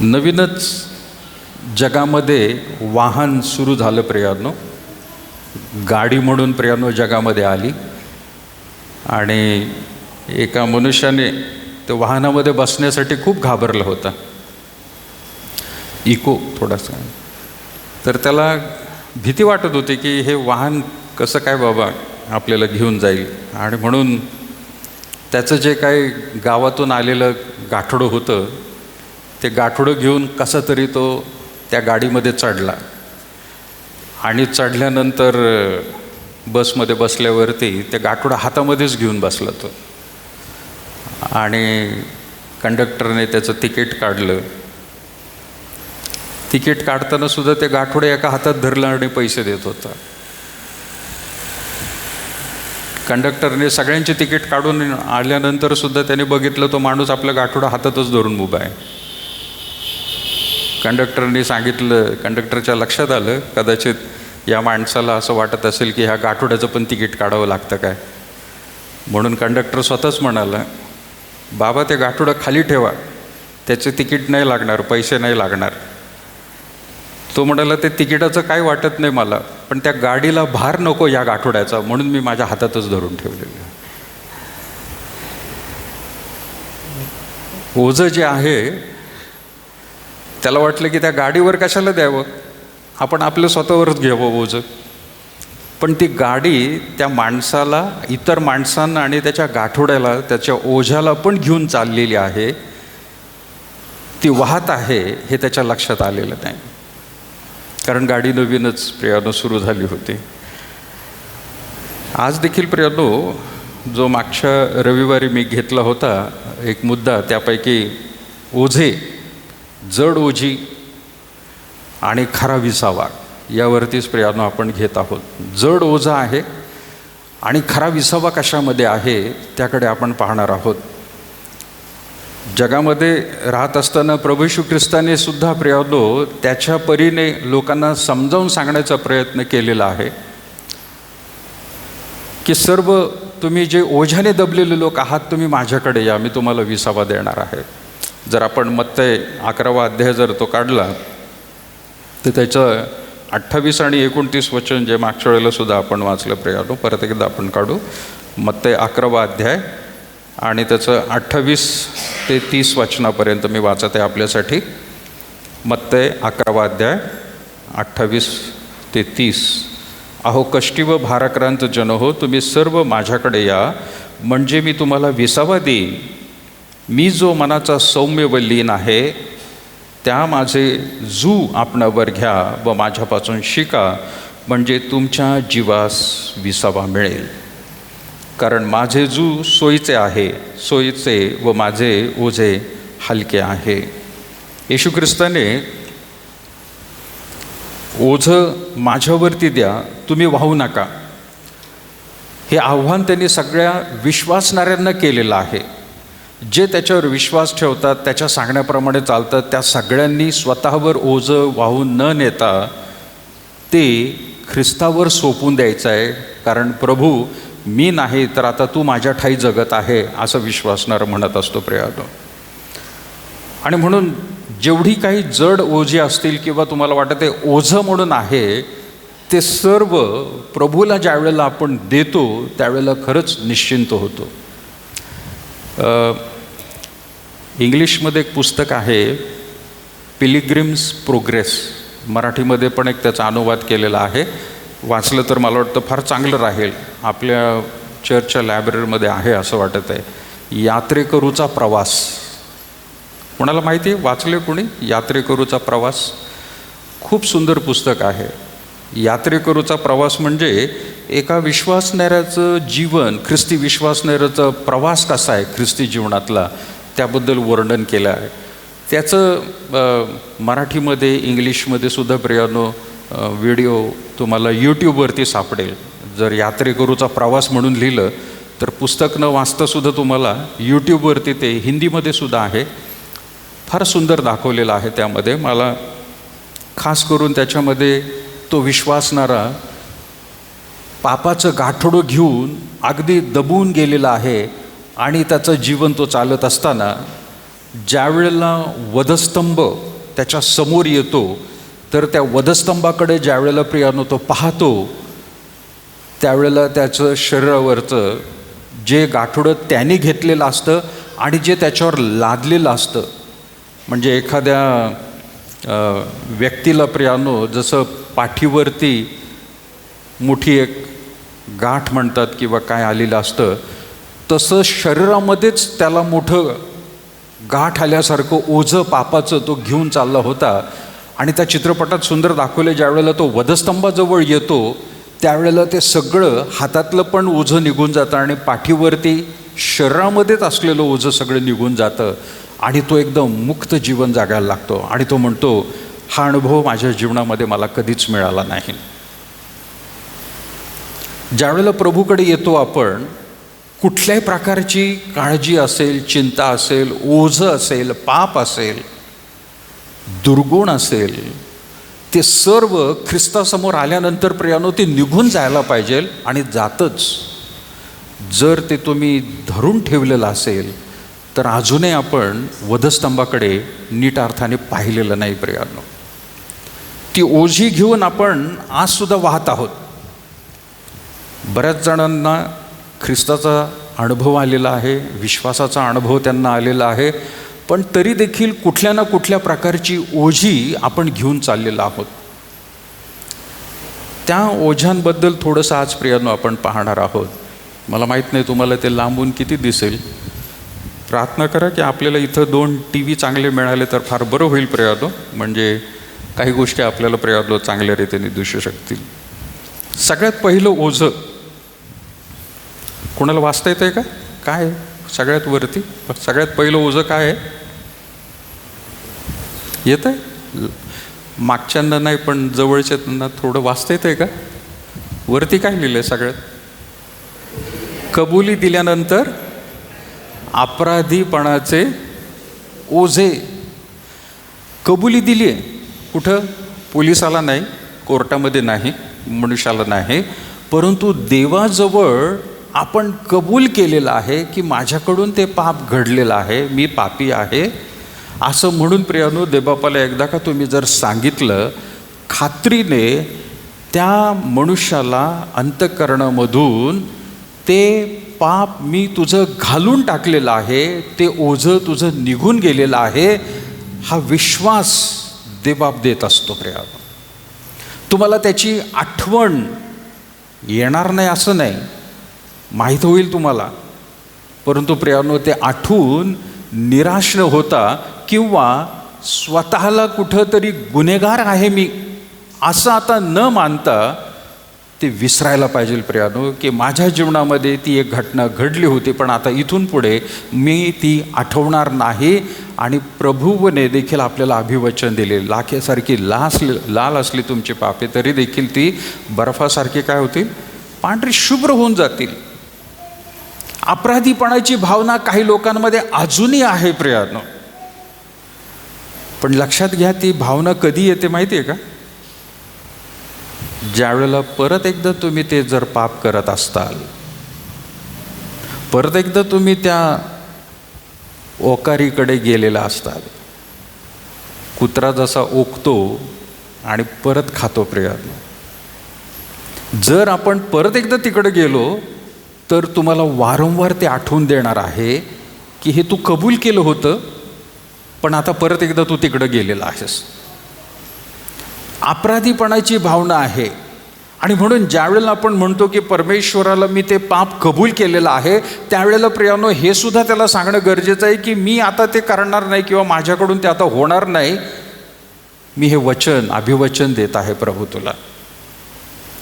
नवीनच जगामध्ये वाहन सुरू झालं प्रियांनो. गाडी म्हणून प्रियांनो जगामध्ये आली आणि एका मनुष्याने त्या वाहनामध्ये बसण्यासाठी खूप घाबरला होता. इको थोडासा. तर त्याला भीती वाटत होती की हे वाहन कसं काय बाबा आपल्याला घेऊन जाईल. आणि म्हणून त्याचं जे काही गावातून आलेलं गाठोडं होतं ते गाठोडं घेऊन कसा तरी तो त्या गाडीमध्ये चढला. आणि चढल्यानंतर बसमध्ये बसल्यावरती ते गाठोडं हातामध्येच घेऊन बसला तो. आणि कंडक्टरने त्याचं तिकीट काढलं. तिकीट काढताना सुद्धा ते गाठोडे एका हातात धरलं आणि पैसे देत होता. कंडक्टरने सगळ्यांची तिकीट काढून आल्यानंतर सुद्धा त्याने बघितलं तो माणूस आपल्या गाठोडा हातातच धरून उभा आहे. कंडक्टरने सांगितलं, कंडक्टरच्या लक्षात आलं कदाचित या माणसाला असं वाटत असेल की ह्या गाठोड्याचं पण तिकीट काढावं लागतं काय. म्हणून कंडक्टर स्वतःच म्हणाला, बाबा ते गाठोडं खाली ठेवा, त्याचे तिकीट नाही लागणार, पैसे नाही लागणार. तो म्हणाला ते तिकिटाचं काय वाटत नाही मला, पण त्या गाडीला भार नको या गाठोड्याचा, म्हणून मी माझ्या हातातच धरून ठेवलेलं. ओझं जे आहे त्याला वाटलं की त्या गाडीवर कशाला द्यावं, आपण आपलं स्वतःवरच घ्यावं ओझं. पण ती गाडी त्या माणसाला, इतर माणसांना आणि त्याच्या गाठोड्याला, त्याच्या ओझ्याला पण घेऊन चाललेली आहे. ती वाहत आहे हे त्याच्या लक्षात आलेलं नाही, कारण गाडी नवीनच प्रियांनो सुरू झाली होती. आज देखील प्रियांनो जो मागच्या रविवारी मी घेतला होता एक मुद्दा, त्यापैकी ओझे, जड ओझी आणि खरा विसावा, यावरतीच प्रियांनो आपण घेत आहोत. जड ओझा आहे आणि खरा विसावा कशामध्ये आहे त्याकडे आपण पाहणार आहोत. जगामध्ये राहत असताना प्रभू येशू ख्रिस्ताने सुद्धा प्रियांनो त्याच्या परीने लोकांना समजावून सांगण्याचा प्रयत्न केलेला आहे की सर्व तुम्ही जे ओझ्याने दबलेले लोक आहात, तुम्ही माझ्याकडे या, मी तुम्हाला विसावा देणार आहे. जर आपण मत्तई 11वा अध्याय जर तो काढला तर त्याचं 28 आणि 29 वचन जे मागच्या वेळेला सुद्धा आपण वाचलं प्रियांनो, परत एकदा आपण काढू. मत्तई 11वा अध्याय आणि त्याचं 28 ते 30 वचनापर्यंत मी वाचत आहे आपल्यासाठी. मत्तई 11वा अध्याय 28 ते 30. अहो कष्टी व भाराक्रांत जन हो, तुम्ही सर्व माझ्याकडे या, म्हणजे मी तुम्हाला विसावा देईन. मी जो मनाचा सौम्य व लीन आहे, त्या माझे जू आपणावर घ्या व माझ्यापासून शिका, म्हणजे तुमच्या जीवास विसावा मिळेल. कारण माझे जू सोयीचे आहे, सोयीचे व माझे ओझे हलके आहे. येशू ख्रिस्ताने ओझं माझ्यावरती द्या, तुम्ही वाहू नका, हे आव्हान त्यांनी सगळ्या विश्वासणाऱ्यांना केलेलं आहे. जे त्याच्यावर विश्वास ठेवतात, त्याच्या सांगण्याप्रमाणे चालतात, त्या सगळ्यांनी स्वतःवर ओझं वाहून न नेता ते ख्रिस्तावर सोपून द्यायचं आहे. कारण प्रभू मी नाही तर आता तू माझ्या ठाई जगत आहे, असं विश्वासणारा म्हणत असतो प्रियांनो. आणि म्हणून जेवढी काही जड ओझी असतील किंवा तुम्हाला वाटत आहे ओझं म्हणून आहे, ते सर्व प्रभूला ज्या वेळेला आपण देतो त्यावेळेला खरंच निश्चिंत होतो. इंग्लिशमध्ये एक पुस्तक आहे पिलिग्रिम्स प्रोग्रेस, मराठीमध्ये पण एक त्याचा अनुवाद केलेला आहे. वाचलं तर मला वाटतं फार चांगलं राहील. आपल्या चर्चच्या लायब्ररीमध्ये आहे असं वाटत आहे. यात्रेकरूचा प्रवास, कोणाला माहिती आहे, वाचले कोणी? यात्रेकरूचा प्रवास खूप सुंदर पुस्तक आहे. यात्रेकरूचा प्रवास म्हणजे एका विश्वासणाऱ्याचं जीवन, ख्रिस्ती विश्वासणाऱ्याचा प्रवास कसा आहे ख्रिस्ती जीवनातला, त्याबद्दल वर्णन केलं आहे. त्याचं मराठीमध्ये, इंग्लिशमध्ये सुद्धा प्रियांनो व्हिडिओ तुम्हाला यूट्यूबवरती सापडेल. जर यात्रेकरूचा प्रवास म्हणून लिहिलं तर पुस्तक न वाचतासुद्धा तुम्हाला यूट्यूबवरती ते हिंदीमध्ये सुद्धा आहे. फार सुंदर दाखवलेलं आहे त्यामध्ये. मला खास करून त्याच्यामध्ये तो विश्वासणारा पापाचं गाठोडं घेऊन अगदी दबून गेलेला आहे आणि त्याचं जीवन तो चालत असताना ज्या वेळेला वधस्तंभ त्याच्या समोर येतो, तर त्या वधस्तंभाकडे ज्या वेळेला प्रियानो तो पाहतो, त्यावेळेला त्याचं शरीरावरचं जे गाठोडं त्याने घेतलेलं असतं आणि जे त्याच्यावर लादलेलं असतं, म्हणजे एखाद्या व्यक्तीला प्रियानो जसं पाठीवरती मोठी एक गाठ म्हणतात किंवा काय आलेलं असतं, तसं शरीरामध्येच त्याला मोठं गाठ आल्यासारखं ओझं पापाचं तो घेऊन चालला होता. आणि त्या चित्रपटात सुंदर दाखवलं, ज्या वेळेला तो वधस्तंभाजवळ येतो त्यावेळेला ते सगळं हातातलं पण ओझं निघून जातं आणि पाठीवरती शरीरामध्येच असलेलं ओझं सगळं निघून जातं आणि तो एकदम मुक्त जीवन जगायला लागतो. आणि तो म्हणतो, हा अनुभव माझ्या जीवनामध्ये मला कधीच मिळाला नाही. ज्यावेळेला प्रभूकडे येतो आपण, कुठल्याही प्रकारची काळजी असेल, चिंता असेल, ओझं असेल, पाप असेल, दुर्गुण असेल, ते सर्व ख्रिस्तासमोर आल्यानंतर प्रियानो ते निघून जायला पाहिजे आणि जातच. जर ते तुम्ही धरून ठेवलेलं असेल तर अजूनही आपण वधस्तंभाकडे नीट अर्थाने पाहिलेलं नाही प्रियानो. ती ओझी घेऊन आपण आजसुद्धा वाहत आहोत. बऱ्याच जणांना ख्रिस्ताचा अनुभव आलेला आहे, विश्वासाचा अनुभव त्यांना आलेला आहे, पण तरी देखील कुठल्या ना कुठल्या प्रकारची ओझी आपण घेऊन चाललेलो आहोत. त्या ओझ्यांबद्दल थोडंसं आज प्रियानो आपण पाहणार आहोत. मला माहीत नाही तुम्हाला ते लांबून किती दिसेल. प्रार्थना करा की आपल्याला इथं 2 TV चांगले मिळाले तर फार बरं होईल प्रियानो, म्हणजे काही गोष्टी आपल्याला प्रियानो चांगल्या रीतीने दिसू शकतील. सगळ्यात पहिलं ओझं कोणाला वाचता येतं आहे का? काय सगळ्यात वरती सगळ्यात पहिलं ओझं काय आहे? येतं आहे? मागच्यांना नाही पण जवळच्यांना थोडं वाचता येतं आहे का? वरती काय लिहिलं आहे सगळ्यात? कबुली दिल्यानंतर अपराधीपणाचे ओझे. कबुली दिली आहे कुठं? पोलिसाला नाही, कोर्टामध्ये नाही, मनुष्याला नाही, परंतु देवाजवळ आपण कबूल केलेलं आहे की माझ्याकडून ते पाप घडलेलं आहे, मी पापी आहे असं म्हणून प्रियानो देवबापाला एकदा का तुम्ही जर सांगितलं, खात्रीने त्या मनुष्याला अंतःकरणामधून ते पाप मी तुझं घालून टाकलेलं आहे, ते ओझं तुझं निघून गेलेलं आहे, हा विश्वास देवबाप देत असतो प्रियानो. तुम्हाला त्याची आठवण येणार नाही असं नाही, माहीत होईल तुम्हाला, परंतु प्रियानो ते आठवून निराश न होता किंवा स्वतःला कुठं तरी गुन्हेगार आहे मी असं आता न मानता ते विसरायला पाहिजे प्रियानो की माझ्या जीवनामध्ये ती एक घटना घडली होती, पण आता इथून पुढे मी ती आठवणार नाही. आणि प्रभूने देखील आपल्याला अभिवचन दिले, लाखेसारखी लाल असली तुमची पापे तरी देखील ती बर्फासारखी काय होतील? पांढरी शुभ्र होऊन जातील. अपराधीपणाची भावना काही लोकांमध्ये अजूनही आहे प्रियानो, पण लक्षात घ्या ती भावना कधी येते माहिती आहे का? ज्यावेळेला परत एकदा तुम्ही ते जर पाप करत असताल, परत एकदा तुम्ही त्या ओकारीकडे गेलेला असताल. कुत्रा जसा ओकतो आणि परत खातो प्रियानो, जर आपण परत एकदा तिकडे गेलो तर तुम्हाला वारंवार ते आठवून देणार आहे की हे तू कबूल केलं होतं, पण आता परत एकदा तू तिकडं गेलेला आहेस. अपराधीपणाची भावना आहे. आणि म्हणून ज्यावेळेला आपण म्हणतो की परमेश्वराला मी ते पाप कबूल केलेलं आहे, त्यावेळेला प्रियानो हे सुद्धा त्याला सांगणं गरजेचं आहे की मी आता ते करणार नाही किंवा माझ्याकडून ते आता होणार नाही. मी हे वचन, अभिवचन देत आहे प्रभू तुला.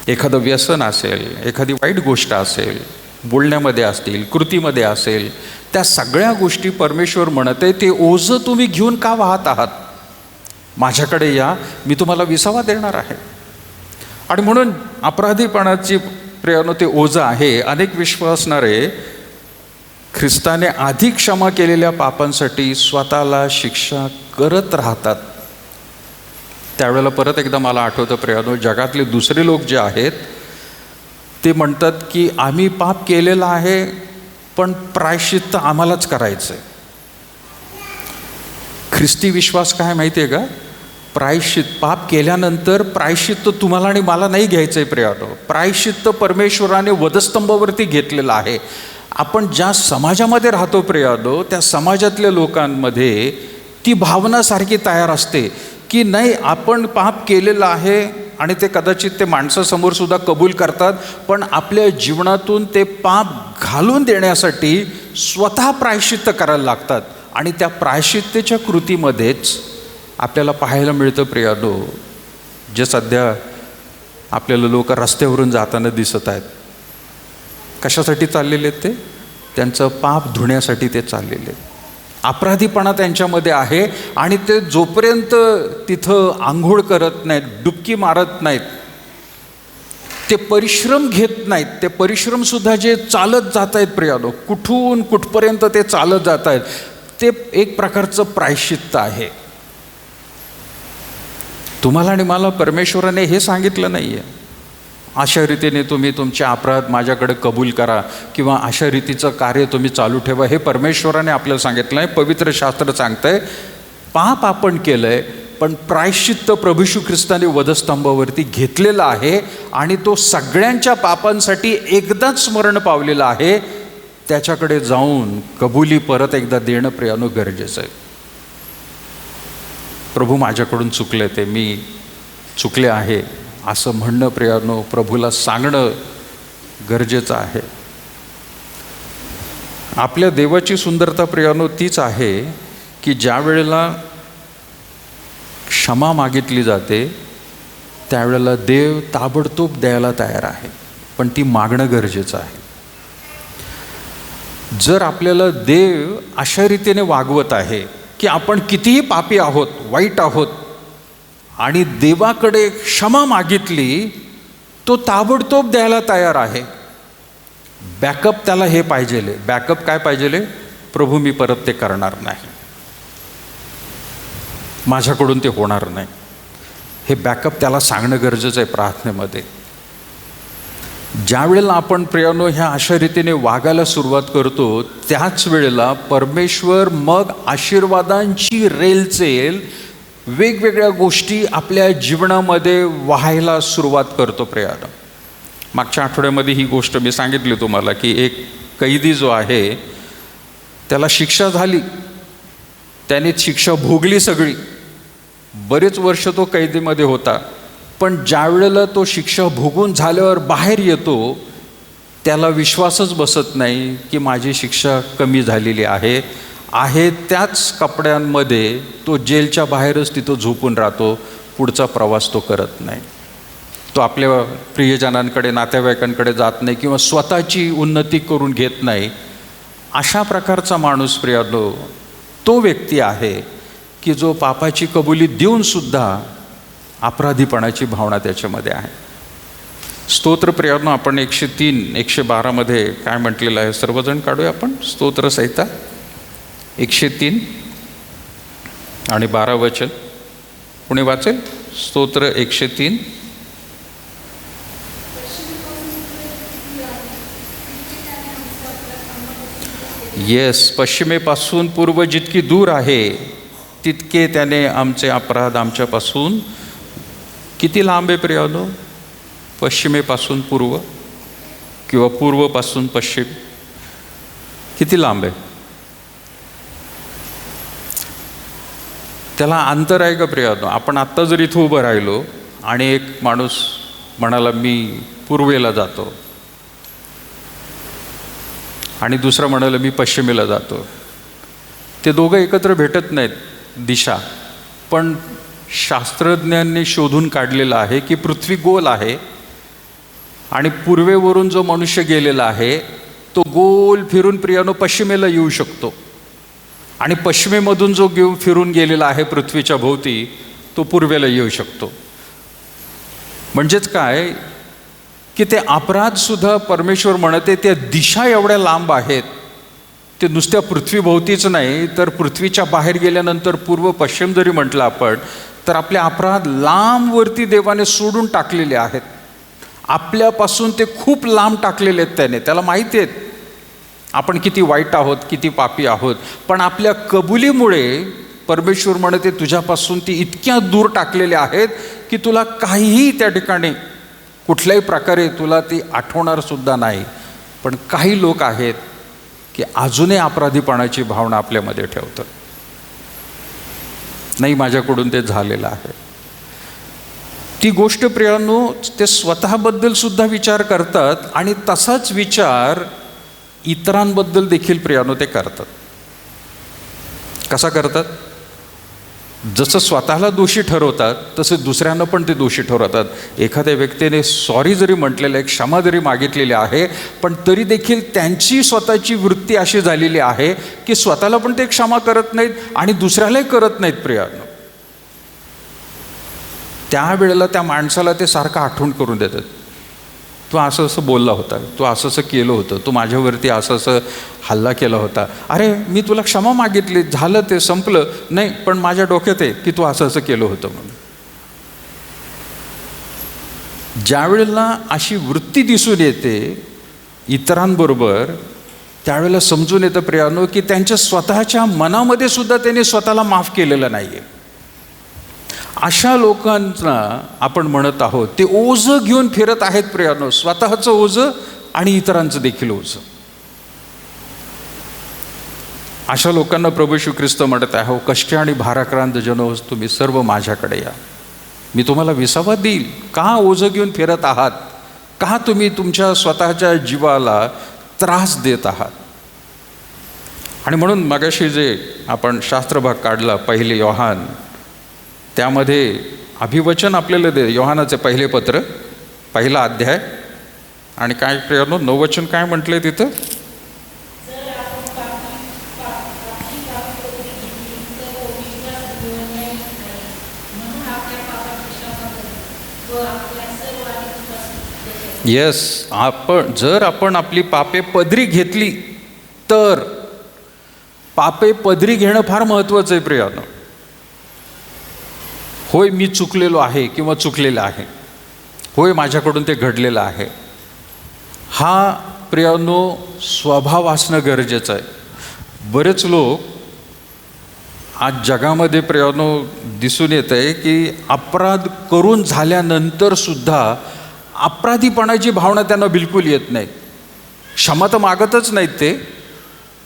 एखादं व्यसन असेल, एखादी वाईट गोष्ट असेल, बोलण्यामध्ये असतील, कृतीमध्ये असेल, त्या सगळ्या गोष्टी परमेश्वर म्हणत आहे ते ओझं तुम्ही घेऊन का वाहत आहात? माझ्याकडे या, मी तुम्हाला विसावा देणार आहे. आणि म्हणून अपराधीपणाची प्रियानो ते ओझं आहे. अनेक विश्वासणारे ख्रिस्ताने आधी क्षमा केलेल्या पापांसाठी स्वतःला शिक्षा करत राहतात. त्यावेळेला परत एकदा मला आठवतं प्रियानो, जगातले दुसरे लोक जे आहेत ते म्हणतात की आम्ही पाप केलेलं आहे पण प्रायश्चित्त आम्हालाच करायचं आहे. ख्रिस्ती विश्वास काय माहिती आहे का? प्रायश्चित, पाप केल्यानंतर प्रायश्चित्त तुम्हाला आणि मला नाही घ्यायचं आहे प्रियानो. प्रायश्चित्त परमेश्वराने वधस्तंभावरती घेतलेलं आहे. आपण ज्या समाजामध्ये राहतो प्रियानो, त्या समाजातल्या लोकांमध्ये ती भावना सारखी तयार असते की नाही, आपण पाप केलेलं आहे आणि ते कदाचित ते माणसासमोर सुद्धा कबूल करतात, पण आपल्या जीवनातून ते पाप घालून देण्यासाठी स्वतः प्रायश्चित्त करायला लागतात. आणि त्या प्रायश्चित्तेच्या कृतीमध्येच आपल्याला पाहायला मिळतं प्रियानो, जे सध्या आपल्याला लोक रस्त्यावरून जाताना दिसत आहेत. कशासाठी चाललेले आहेत ते? त्यांचं पाप धुण्यासाठी ते चाललेले आहेत. अपराधीपणा त्यांच्यामध्ये आहे आणि ते जोपर्यंत तिथं आंघोळ करत नाहीत, डुबकी मारत नाहीत, ते परिश्रम घेत नाहीत, ते परिश्रमसुद्धा जे चालत जात आहेत प्रियानो, कुठून कुठपर्यंत ते चालत जात आहेत, ते एक प्रकारचं प्रायश्चित्त आहे. तुम्हाला आणि मला परमेश्वराने हे सांगितलं नाही आहे अशा रीतीने तुम्ही तुमचे अपराध माझ्याकडे कबूल करा किंवा अशा रीतीचं कार्य तुम्ही चालू ठेवा. हे परमेश्वराने आपल्याला सांगितलं आहे. पवित्र शास्त्र सांगतंय पाप आपण केलं आहे, पण प्रायश्चित्त प्रभू येशू ख्रिस्ताने वधस्तंभावरती घेतलेला आहे आणि तो सगळ्यांच्या पापांसाठी एकदाच स्मरण पावलेला आहे. त्याच्याकडे जाऊन कबुली परत एकदा देणं प्रियानो गरजेचं आहे. प्रभू माझ्याकडून चुकले, ते मी चुकले आहे असं म्हणणं प्रियानो, प्रभूला सांगणं गरजेचं आहे. आपल्या देवाची सुंदरता प्रियानो तीच आहे की ज्या वेळेला क्षमा मागितली जाते त्यावेळेला देव ताबडतोब द्यायला तयार आहे, पण ती मागणं गरजेचं आहे. जर आपल्याला देव अशा रीतीने वागवत आहे की आपण कितीही पापी आहोत, वाईट आहोत, आणि देवाकडे क्षमा मागितली, तो ताबडतोब द्यायला तयार आहे. बॅकअप त्याला हे पाहिजे. बॅकअप काय पाहिजे? प्रभू मी परत ते करणार नाही, माझ्याकडून ते होणार नाही. हे बॅकअप त्याला सांगणं गरजेचं आहे प्रार्थनेमध्ये. ज्या वेळेला आपण प्रियानो ह्या अशा रीतीने वागायला सुरुवात करतो, त्याच वेळेला परमेश्वर मग आशीर्वादांची रेलचेल, वेगवेगळ्या गोष्टी आपल्या जीवनामध्ये वाहायला सुरुवात करतो प्रियानो. मागच्या आठवड्यामध्ये ही गोष्ट मी सांगितली तुम्हाला की एक कैदी जो आहे त्याला शिक्षा झाली, त्याने शिक्षा भोगली सगळी, बरेच वर्ष तो कैदीमध्ये होता. पण ज्या वेळेला तो शिक्षा भोगून झाल्यावर बाहेर येतो, त्याला विश्वासच बसत नाही की माझी शिक्षा कमी झालेली आहे. त्याच कपड्यांमध्ये तो जेलच्या बाहेरच तिथं झोपून राहतो, पुढचा प्रवास तो करत नाही. तो आपल्या प्रियजनांकडे, नातेवाईकांकडे जात नाही किंवा स्वतःची उन्नती करून घेत नाही. अशा प्रकारचा माणूस प्रियानो तो व्यक्ती आहे की जो पापाची कबुली देऊनसुद्धा अपराधीपणाची भावना त्याच्यामध्ये आहे. स्तोत्र प्रियानो आपण 103, 112 काय म्हटलेलं आहे सर्वजण काढूया आपण. स्तोत्र संहिता 103 आणि 12 वचन. कोणी वाचेल? स्तोत्र 103. येस, पश्चिमेपासून पूर्व जितकी दूर आहे तितके त्याने आमचे अपराध आमच्यापासून. किती लांब आहे प्रियानो? पश्चिमेपासून पूर्व किंवा पूर्वपासून पश्चिम किती लांब आहे? त्याला अंतर आहे का प्रियानो? आपण आत्ता जर इथं उभं राहिलो आणि एक माणूस म्हणाला मी पूर्वेला जातो आणि दुसरा म्हणाला मी पश्चिमेला जातो, ते दोघं एकत्र भेटत नाहीत दिशा. पण शास्त्रज्ञांनी शोधून काढलेलं आहे की पृथ्वी गोल आहे आणि पूर्वेवरून जो मनुष्य गेलेला आहे तो गोल फिरून प्रियानो पश्चिमेला येऊ शकतो, आणि पश्चिमेमधून जो फिरून गेलेला आहे पृथ्वीच्या भोवती तो पूर्वेला येऊ शकतो. म्हणजेच काय की ते अपराधसुद्धा परमेश्वर म्हणते त्या दिशा एवढ्या लांब आहेत, ते नुसत्या पृथ्वीभोवतीच नाही तर पृथ्वीच्या बाहेर गेल्यानंतर पूर्व पश्चिम जरी म्हटलं आपण तर आपले अपराध लांबवरती देवाने सोडून टाकलेले आहेत. आपल्यापासून ते खूप लांब टाकलेले आहेत त्याने. त्याला माहिती आहेत आपण किती वाईट आहोत, किती पापी आहोत, पण आपल्या कबुलीमुळे परमेश्वर म्हणते तुझ्यापासून ती इतक्या दूर टाकलेले आहेत की तुला काहीही त्या ठिकाणी कुठल्याही प्रकारे तुला ती आठवणार सुद्धा नाही. पण काही लोक आहेत की अजूनही अपराधीपणाची भावना आपल्यामध्ये ठेवतात. नाही, माझ्याकडून ते झालेलं आहे. ती गोष्ट प्रियांनो, ते स्वतःबद्दल सुद्धा विचार करतात आणि तसाच विचार इतरांबद्दल देखील प्रियांनो ते करतात. कसा करतात? जसं स्वतःला दोषी ठरवतात तसं दुसऱ्यांना पण ते दोषी ठरवतात. एखाद्या व्यक्तीने सॉरी जरी म्हटलेलं आहे, क्षमा जरी मागितलेली आहे, पण तरी देखील त्यांची स्वतःची वृत्ती अशी झालेली आहे की स्वतःला पण ते क्षमा करत नाहीत आणि दुसऱ्यालाही करत नाहीत प्रियांनो. त्यावेळेला त्या माणसाला ते सारखं आठवण करून देतात. तू असं असं बोलला होता, तू असं असं केलं होतं, तू माझ्यावरती असं असं हल्ला केला होता, अरे मी तुला क्षमा मागितली, झालं ते संपलं. नाही, पण माझ्या डोक्यात आहे की तू असं असं केलं होतं म्हणून. ज्यावेळेला अशी वृत्ती दिसून येते इतरांबरोबर, त्यावेळेला समजून येतं प्रियांनो की त्यांच्या स्वतःच्या मनामध्ये सुद्धा त्यांनी स्वतःला माफ केलेलं नाही आहे. अशा लोकांना आपण म्हणत आहोत ते ओझं घेऊन फिरत आहेत प्रियांनो, स्वतःचं ओझं आणि इतरांचं देखील ओझं. अशा लोकांना प्रभू येशू ख्रिस्त म्हणत आहे, कष्टी आणि भाराक्रांत जन तुम्ही सर्व माझ्याकडे या, मी तुम्हाला विसावा देईल. का ओझं घेऊन फिरत आहात? का तुम्ही तुमच्या स्वतःच्या जीवाला त्रास देत आहात? आणि म्हणून मगाशी जे आपण शास्त्रभाग काढला, पहिले योहान, त्यामध्ये अभिवचन आपल्याला दे, योहानाचे पहिले पत्र, पहिला अध्याय, आणि काय प्रियांनो 9 वचन काय म्हटलंय तिथं? येस, जर आपण आपली पापे पदरी घेतली तर, पापे पदरी घेणं फार महत्त्वाचं आहे प्रियांनो. होय, मी चुकलेलो आहे किंवा चुकलेलं आहे, होय माझ्याकडून ते घडलेलं आहे, हा प्रियांनो स्वभाव असणं गरजेचं आहे. बरेच लोक आज जगामध्ये प्रियांनो दिसून येत आहे की अपराध करून झाल्यानंतर सुद्धा अपराधीपणाची भावना त्यांना बिलकुल येत नाही. क्षमा तर मागतच नाहीत ते,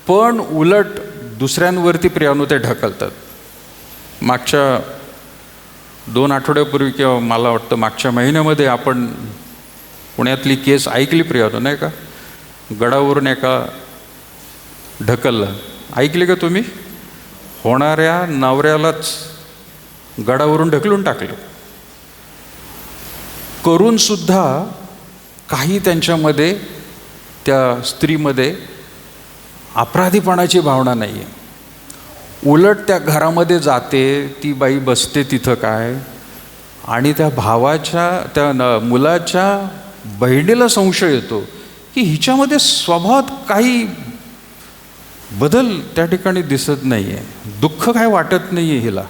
पण उलट दुसऱ्यांवरती प्रियांनो ते ढकलतात. मागच्या 2 आठवड्यापूर्वी किंवा मला वाटतं मागच्या महिन्यामध्ये आपण पुण्यातली केस ऐकली प्रियांनो, नाही का? गडावरून एका ढकलला, ऐकली का तुम्ही? होणाऱ्या नवऱ्यालाच गडावरून ढकलून टाकलं. करून सुद्धा काही त्यांच्यामध्ये, त्या स्त्रीमध्ये अपराधीपणाची भावना नाही आहे. उलट त्या घरामध्ये जाते, ती बाई बसते तिथं काय, आणि त्या भावाच्या, त्या मुलाच्या बहिणीला संशय येतो की हिच्यामध्ये स्वभावात काही बदल त्या ठिकाणी दिसत नाही आहे, दुःख काय वाटत नाही आहे हिला.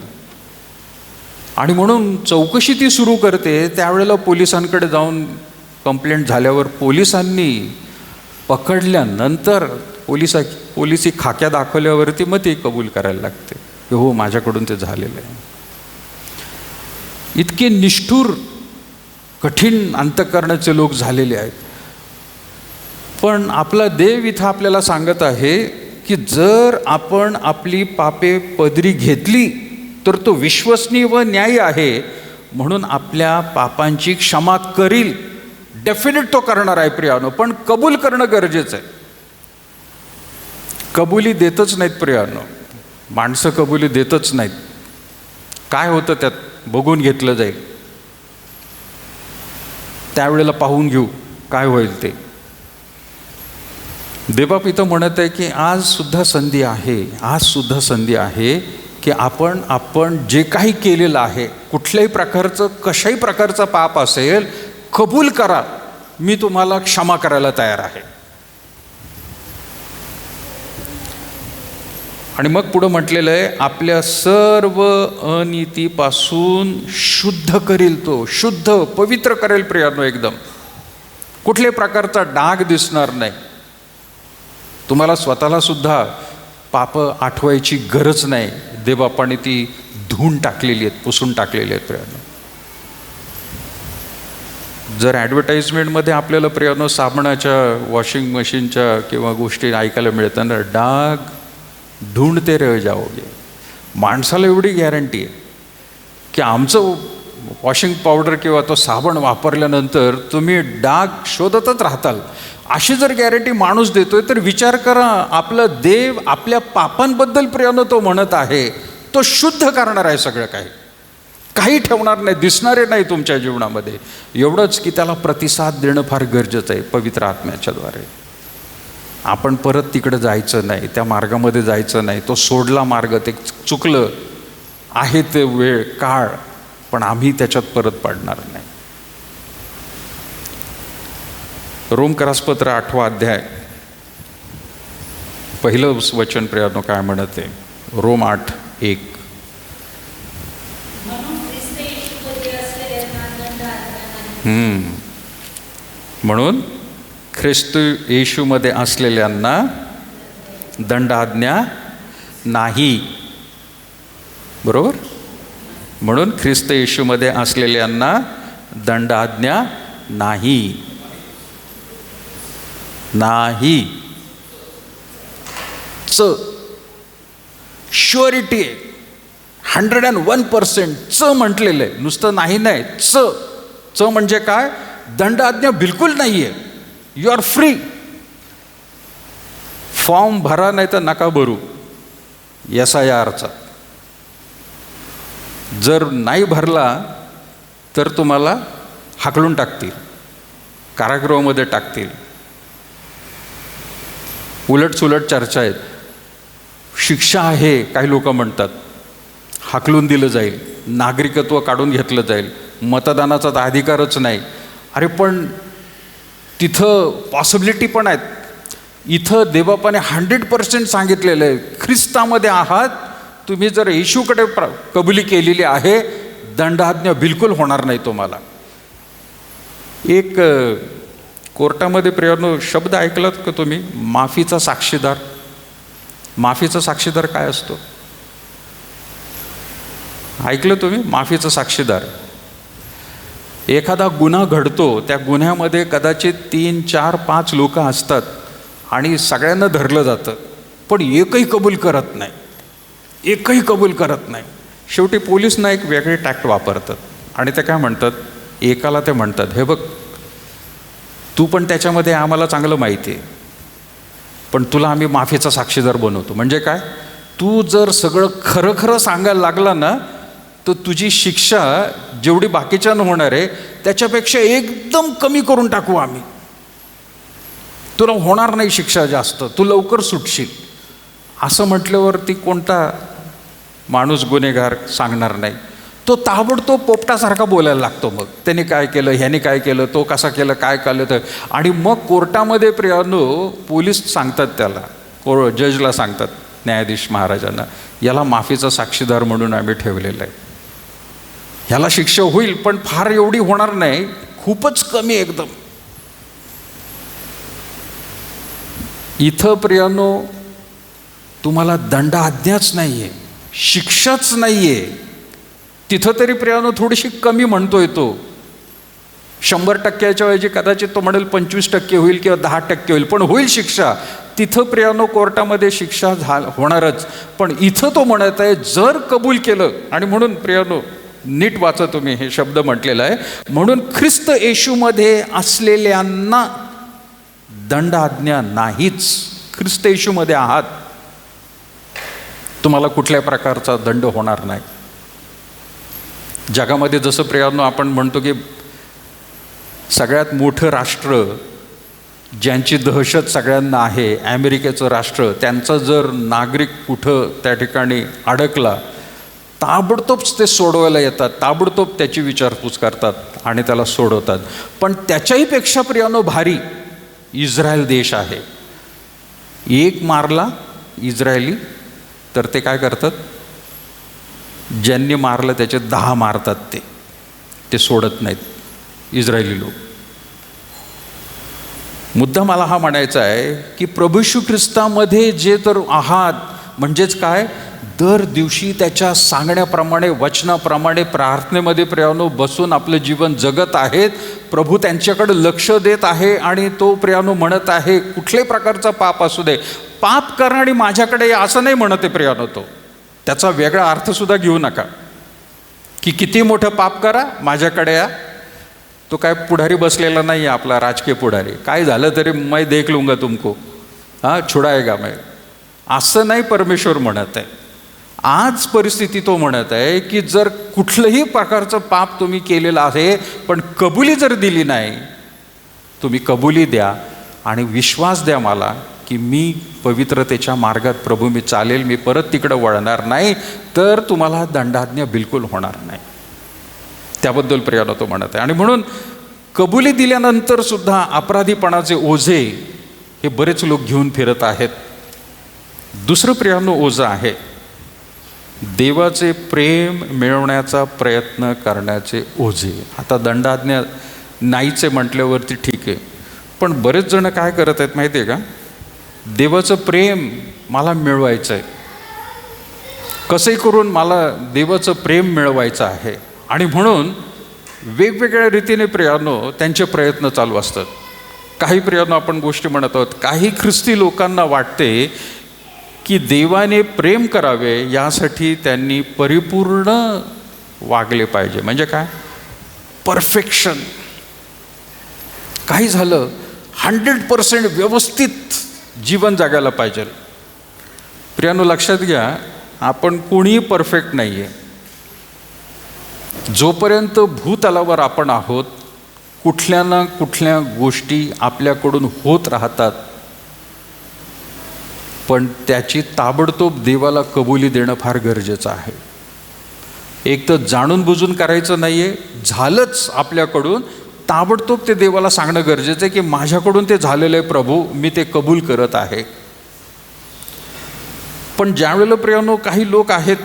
आणि म्हणून चौकशी ती सुरू करते. त्यावेळेला पोलिसांकडे जाऊन कंप्लेंट झाल्यावर पोलिसांनी पकडल्यानंतर पोलिसी खाक्या दाखवल्यावरती मग ते कबूल करायला लागते की हो माझ्याकडून ते झालेलं आहे. इतके निष्ठुर कठीण अंतःकरणाचे लोक झालेले आहेत. पण आपला देव इथं आपल्याला सांगत आहे की जर आपण आपली पापे पदरी घेतली तर तो विश्वसनीय व न्यायी आहे, म्हणून आपल्या पापांची क्षमा करील. डेफिनेट तो करणार आहे प्रियानो, पण कबूल करणं गरजेचं आहे. कबुली देतच नाहीत प्रियानो, माणसं कबुली देतच नाहीत. काय होतं त्यात बघून घेतलं जाईल, त्यावेळेला पाहून घेऊ काय होईल ते. देवबाप इथं म्हणत आहे की आज सुद्धा संधी आहे, आज सुद्धा संधी आहे की आपण जे काही केलेलं आहे, कुठल्याही प्रकारचं कशाही प्रकारचं पाप असेल, कबूल करा, मी तुम्हाला क्षमा करायला तयार आहे. आणि मग पुढं म्हटलेलं आहे, आपल्या सर्व अनितीपासून शुद्ध करील, तो शुद्ध पवित्र करेल प्रियानो, एकदम कुठल्याही प्रकारचा डाग दिसणार नाही. तुम्हाला स्वतःला सुद्धा पाप आठवायची गरज नाही. देवबापाने ती धुवून टाकलेली आहेत, पुसून टाकलेली आहेत प्रियानो. जर ॲडव्हर्टाईजमेंटमध्ये आपल्याला प्रियानो साबणाच्या, वॉशिंग मशीनच्या किंवा गोष्टी ऐकायला मिळतात ना, डाग ढूंढते रह जाओगे, माणसाला एवढी गॅरंटी आहे की आमचं वॉशिंग पावडर किंवा तो साबण वापरल्यानंतर तुम्ही डाग शोधतच राहताल, अशी जर गॅरंटी माणूस देतोय तर विचार करा, आपला देव आपल्या पापांबद्दल प्रियानो तो म्हणत आहे, तो शुद्ध करणार आहे सगळं काही ठेवणार नाही, दिसणारे नाही तुमच्या जीवनामध्ये. एवढंच की त्याला प्रतिसाद देणं फार गरजेचं आहे पवित्र आत्म्याच्या द्वारे. आपण परत तिकडे जायचं नाही, त्या मार्गामध्ये जायचं नाही, तो सोडला मार्ग, ते चुकलं आहे, ते वेळ काळ, पण आम्ही त्याच्यात परत पडणार नाही. रोमकरासपत्र 8 अध्याय पहिलं वचन प्रियानो काय म्हणत आहे? रोम 8:1. म्हणून ख्रिस्त येशूमध्ये असलेल्यांना दंडाज्ञा नाही. बरोबर? म्हणून ख्रिस्त येशूमध्ये असलेल्यांना दंडाज्ञा नाही. नाही च शुअरिटी आहे, 101% च म्हटलेलं आहे, नुसतं नाही नाही. च म्हणजे काय? दंडाज्ञा बिलकुल नाही आहे. You R free. फॉर्म भरा नाही तर नका भरू, SIRचा. जर नाही भरला तर तुम्हाला हाकलून टाकतील, कारागृहामध्ये टाकतील. उलटसुलट चर्चा आहेत, शिक्षा आहे, काही लोक म्हणतात, हाकलून दिलं जाईल, नागरिकत्व काढून घेतलं जाईल, मतदानाचा तर अधिकारच नाही. अरे पण तिथं पॉसिबिलिटी पण आहेत. इथं देवबापाने 100% सांगितलेलं आहे, ख्रिस्तामध्ये आहात तुम्ही, जर येशूकडे कबुली केलेली आहे, दंडाज्ञा बिलकुल होणार नाही तुम्हाला. एक कोर्टामध्ये प्रियानो शब्द ऐकलात का तुम्ही? माफीचा साक्षीदार. माफीचा साक्षीदार काय असतो ऐकलं तुम्ही? माफीचा साक्षीदार. एखादा गुन्हा घडतो, त्या गुन्ह्यामध्ये कदाचित 3, 4, 5 लोक असतात आणि सगळ्यांना धरलं जातं, पण एकही कबूल करत नाही, एकही कबूल करत नाही. शेवटी पोलीस ना एक वेगळे टॅक्ट वापरतात आणि ते काय म्हणतात, एकाला ते म्हणतात, हे बघ तू पण त्याच्यामध्ये, आम्हाला चांगलं माहिती आहे, पण तुला आम्ही माफीचा साक्षीदार बनवतो. म्हणजे काय? तू जर सगळं खरं खरं सांगायला लागला ना, तर तुझी शिक्षा जेवढी बाकीच्यानं होणार आहे त्याच्यापेक्षा एकदम कमी करून टाकू आम्ही. तुला होणार नाही शिक्षा जास्त, तू लवकर सुटशील. असं म्हटल्यावरती कोणता माणूस गुन्हेगार सांगणार नाही. तो ताबडतोब पोपटासारखा बोलायला लागतो. मग त्याने काय केलं, ह्याने काय केलं, तो कसा केलं, काय केलं तर. आणि मग कोर्टामध्ये प्रियानो पोलीस सांगतात त्याला, जजला सांगतात, न्यायाधीश महाराजांना, याला माफीचा साक्षीदार म्हणून आम्ही ठेवलेला आहे, ह्याला शिक्षा होईल पण फार एवढी होणार नाही, खूपच कमी एकदम. इथं प्रियानो तुम्हाला दंडाज्ञाच नाही आहे, शिक्षाच नाही आहे. तिथं तरी प्रियानो थोडीशी कमी म्हणतोय तो. 100%च्या ऐवजी कदाचित तो म्हणेल 25% होईल किंवा 10% होईल, पण होईल शिक्षा. तिथं प्रियानो कोर्टामध्ये शिक्षा होणारच. पण इथं तो म्हणत आहे जर कबूल केलं, आणि म्हणून प्रियानो नीट वाचा तुम्ही, हे शब्द म्हटलेला आहे, म्हणून ख्रिस्त येशूमध्ये असलेल्यांना दंडाज्ञा नाहीच. ख्रिस्त येशूमध्ये आहात, तुम्हाला कुठल्या प्रकारचा दंड होणार नाही. जगामध्ये जसं प्रियानो आपण म्हणतो की सगळ्यात मोठं राष्ट्र ज्यांची दहशत सगळ्यांना आहे, अमेरिकेचं राष्ट्र, त्यांचा जर नागरिक कुठं त्या ठिकाणी अडकला, ताबडतोब ते सोडवायला येतात, ताबडतोब त्याची विचारपूस करतात आणि त्याला सोडवतात. पण त्याच्याही पेक्षा प्रियानो भारी इस्रायल देश आहे. एक मारला इस्रायली तर ते काय करतात, ज्यांनी मारलं त्याचे 10 मारतात. ते सोडत नाहीत इस्रायली लोक. मुद्दा मला हा म्हणायचा आहे की प्रभू येशू ख्रिस्तामध्ये जे तर आहात, म्हणजेच काय, दर दिवशी त्याच्या सांगण्याप्रमाणे, वचनाप्रमाणे, प्रार्थनेमध्ये प्रियानो बसून आपलं जीवन जगत आहेत. प्रभू त्यांच्याकडे लक्ष देत आहे आणि तो प्रियानो म्हणत आहे कुठल्याही प्रकारचा पाप असू दे, पाप करा आणि माझ्याकडे या असं नाही म्हणत आहे प्रियानो. तो त्याचा वेगळा अर्थसुद्धा घेऊ नका की किती मोठं पाप करा माझ्याकडे या. तो काय पुढारी बसलेला नाही आहे आपला राजकीय पुढारी, काय झालं तरी मैं देख लूंगा तुमको, हां छुडाएगा मैं, असं नाही परमेश्वर म्हणत आहे. आज परिस्थिती तो म्हणत आहे की जर कुठलंही प्रकारचं पाप तुम्ही केलेलं आहे पण कबुली जर दिली नाही, तुम्ही कबुली द्या आणि विश्वास द्या मला की मी पवित्रतेच्या मार्गात प्रभू मी चालेल, मी परत तिकडं वळणार नाही, तर तुम्हाला दंडाज्ञा बिलकुल होणार नाही. त्याबद्दल प्रियानो तो म्हणत आहे. आणि म्हणून कबुली दिल्यानंतर सुद्धा अपराधीपणाचे ओझे हे बरेच लोक घेऊन फिरत आहेत. दुसरं प्रियानो ओझं आहे देवाचे प्रेम मिळवण्याचा प्रयत्न करण्याचे ओझे. आता दंडाज्ञा नाहीचे म्हटल्यावरती ठीक आहे, पण बरेच जण काय करत आहेत माहिती आहे का, देवाचं प्रेम मला मिळवायचं आहे, कसंही करून मला देवाचं प्रेम मिळवायचं आहे, आणि म्हणून वेगवेगळ्या रीतीने प्रियानो त्यांचे प्रयत्न चालू असतात. काही प्रियानो आपण गोष्टी म्हणत आहोत, काही ख्रिस्ती लोकांना वाटते की देवाने प्रेम करावे यासाठी त्यांनी परिपूर्ण वागले पाहिजे. म्हणजे काय, परफेक्शन, काही झालं 100% व्यवस्थित जीवन जगायला पाहिजे. प्रियानो लक्षात घ्या, आपण कोणीही परफेक्ट नाही आहे. जोपर्यंत भूतलावर आपण आहोत कुठल्या ना कुठल्या गोष्टी आपल्याकडून होत राहतात, पण त्याची ताबडतोब देवाला कबुली देणं फार गरजेचं आहे. एक तर जाणून बुजून करायचं नाही आहे, झालंच आपल्याकडून, ताबडतोब ते देवाला सांगणं गरजेचं आहे की माझ्याकडून ते झालेलं आहे प्रभू, मी ते कबूल करत आहे. पण ज्यावेळेला प्रियानो काही लोक आहेत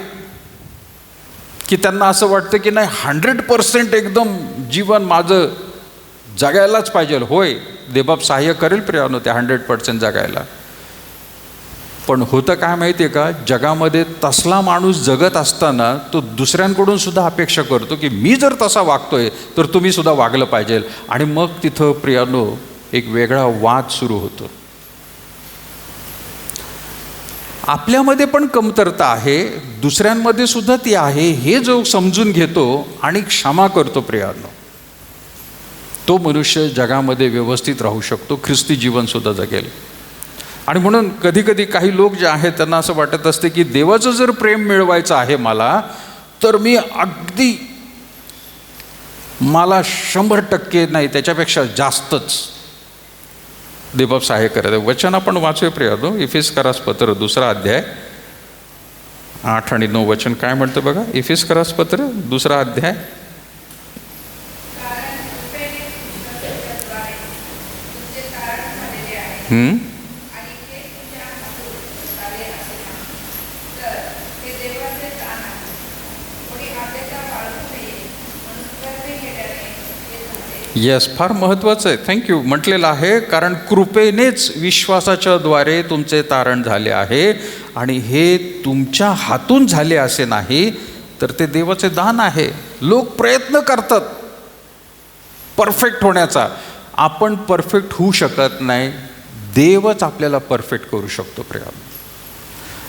की त्यांना असं वाटतं की नाही 100% एकदम जीवन माझं जगायलाच पाहिजे. होय, देवबाप सहाय्य करेल प्रियानो त्या 100% जगायला. पण होतं काय माहिती आहे का, जगामध्ये तसला माणूस जगत असताना तो दुसऱ्यांकडून सुद्धा अपेक्षा करतो की मी जर तसा वागतोय तर तुम्ही सुद्धा वागलं पाहिजे. आणि मग तिथं प्रियानो एक वेगळा वाद सुरू होतो. आपल्यामध्ये पण कमतरता आहे, दुसऱ्यांमध्ये सुद्धा ती आहे, हे जो समजून घेतो आणि क्षमा करतो प्रियानो, तो मनुष्य जगामध्ये व्यवस्थित राहू शकतो, ख्रिस्ती जीवनसुद्धा जगेल. आणि म्हणून कधी कधी काही लोक जे आहेत त्यांना असं वाटत असते की देवाचं जर प्रेम मिळवायचं आहे मला, तर मी अगदी मला 100% नाही त्याच्यापेक्षा जास्तच देवबाप सहाय्य करत. वचन आपण वाचूया प्रियानो, इफिसकरास पत्र 2 अध्याय 8 आणि 9 वचन काय म्हणतं बघा. इफिसकरास पत्र 2 अध्याय 'यस' फार महत्त्वाचं आहे. थँक्यू. म्हटलेलं आहे, कारण कृपेनेच विश्वासाच्या द्वारे तुमचे तारण झाले आहे, आणि हे तुमच्या हातून झाले असे नाही, तर ते देवाचे दान आहे. लोक प्रयत्न करतात परफेक्ट होण्याचा, आपण परफेक्ट होऊ शकत नाही, देवच आपल्याला परफेक्ट करू शकतो प्रियानो.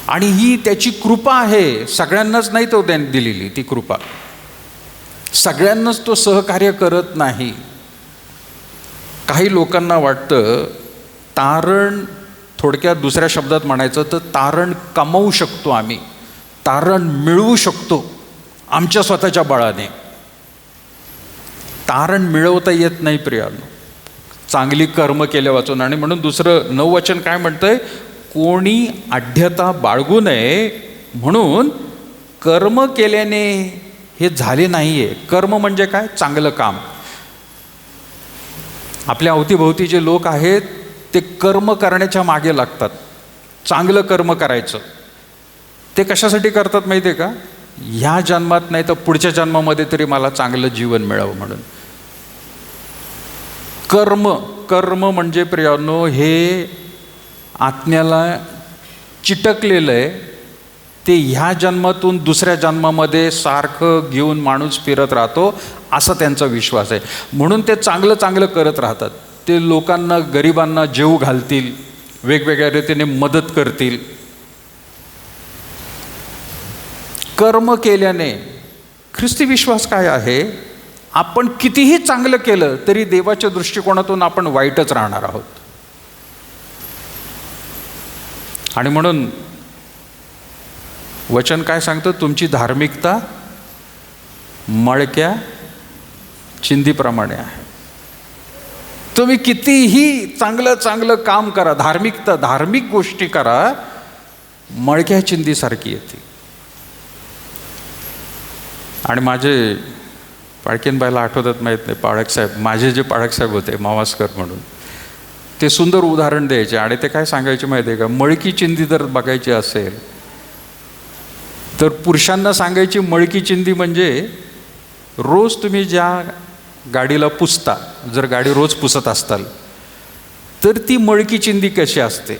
आणि ही त्याची कृपा आहे, सगळ्यांनाच नाही तो त्याने दिलेली ती कृपा, सगळ्यांनाच तो सहकार्य करत नाही. काही लोकांना वाटतं तारण, थोडक्यात दुसऱ्या शब्दात म्हणायचं तर तारण कमवू शकतो आम्ही, तारण मिळवू शकतो आमच्या स्वतःच्या बळाने. तारण मिळवता येत नाही प्रियानो, चांगली कर्म केल्या वाचून. आणि म्हणून दुसरं 9 वचन काय म्हणतंय, कोणी आढ्यता बाळगू नये म्हणून कर्म केल्याने हे झाले नाही आहे. कर्म म्हणजे काय, चांगलं काम. आपल्या अवतीभोवती जे लोक आहेत ते कर्म करण्याच्या मागे लागतात, चांगलं कर्म करायचं. ते कशासाठी करतात माहिती आहे का, ह्या जन्मात नाही तर पुढच्या जन्मामध्ये तरी मला चांगलं जीवन मिळावं म्हणून. कर्म म्हणजे प्रियानो हे आत्म्याला चिटकलेलं आहे, ते ह्या जन्मातून दुसऱ्या जन्मामध्ये सारखं घेऊन माणूस फिरत राहतो, असा त्यांचा विश्वास आहे. म्हणून ते चांगलं चांगलं करत राहतात. ते लोकांना, गरिबांना जेवू घालतील, वेगवेगळ्या रीतीने मदत करतील. कर्म केल्याने ख्रिस्ती विश्वास काय आहे? आपण कितीही चांगलं केलं तरी देवाच्या दृष्टिकोनातून आपण वाईटच राहणार आहोत. आणि म्हणून वचन काय सांगतं? तुमची धार्मिकता मळक्या चिंधीप्रमाणे आहे. तुम्ही कितीही चांगलं चांगलं काम करा, धार्मिक गोष्टी करा, मळक्या चिंधीसारखी येते. आणि माझे पाळकीनबाईला आठवतात माहीत नाही, पाळकसाहेब, माझे जे पाळकसाहेब होते मावास्कर म्हणून, ते सुंदर उदाहरण द्यायचे. आणि ते काय सांगायचे माहिती आहे का? मळकी चिंधी जर बघायची असेल तर पुरुषांना सांगायची मळकी चिंधी म्हणजे रोज तुम्ही ज्या गाडीला पुसता, जर गाडी रोज पुसत असताल तर ती मळकी चिंधी कशी असते.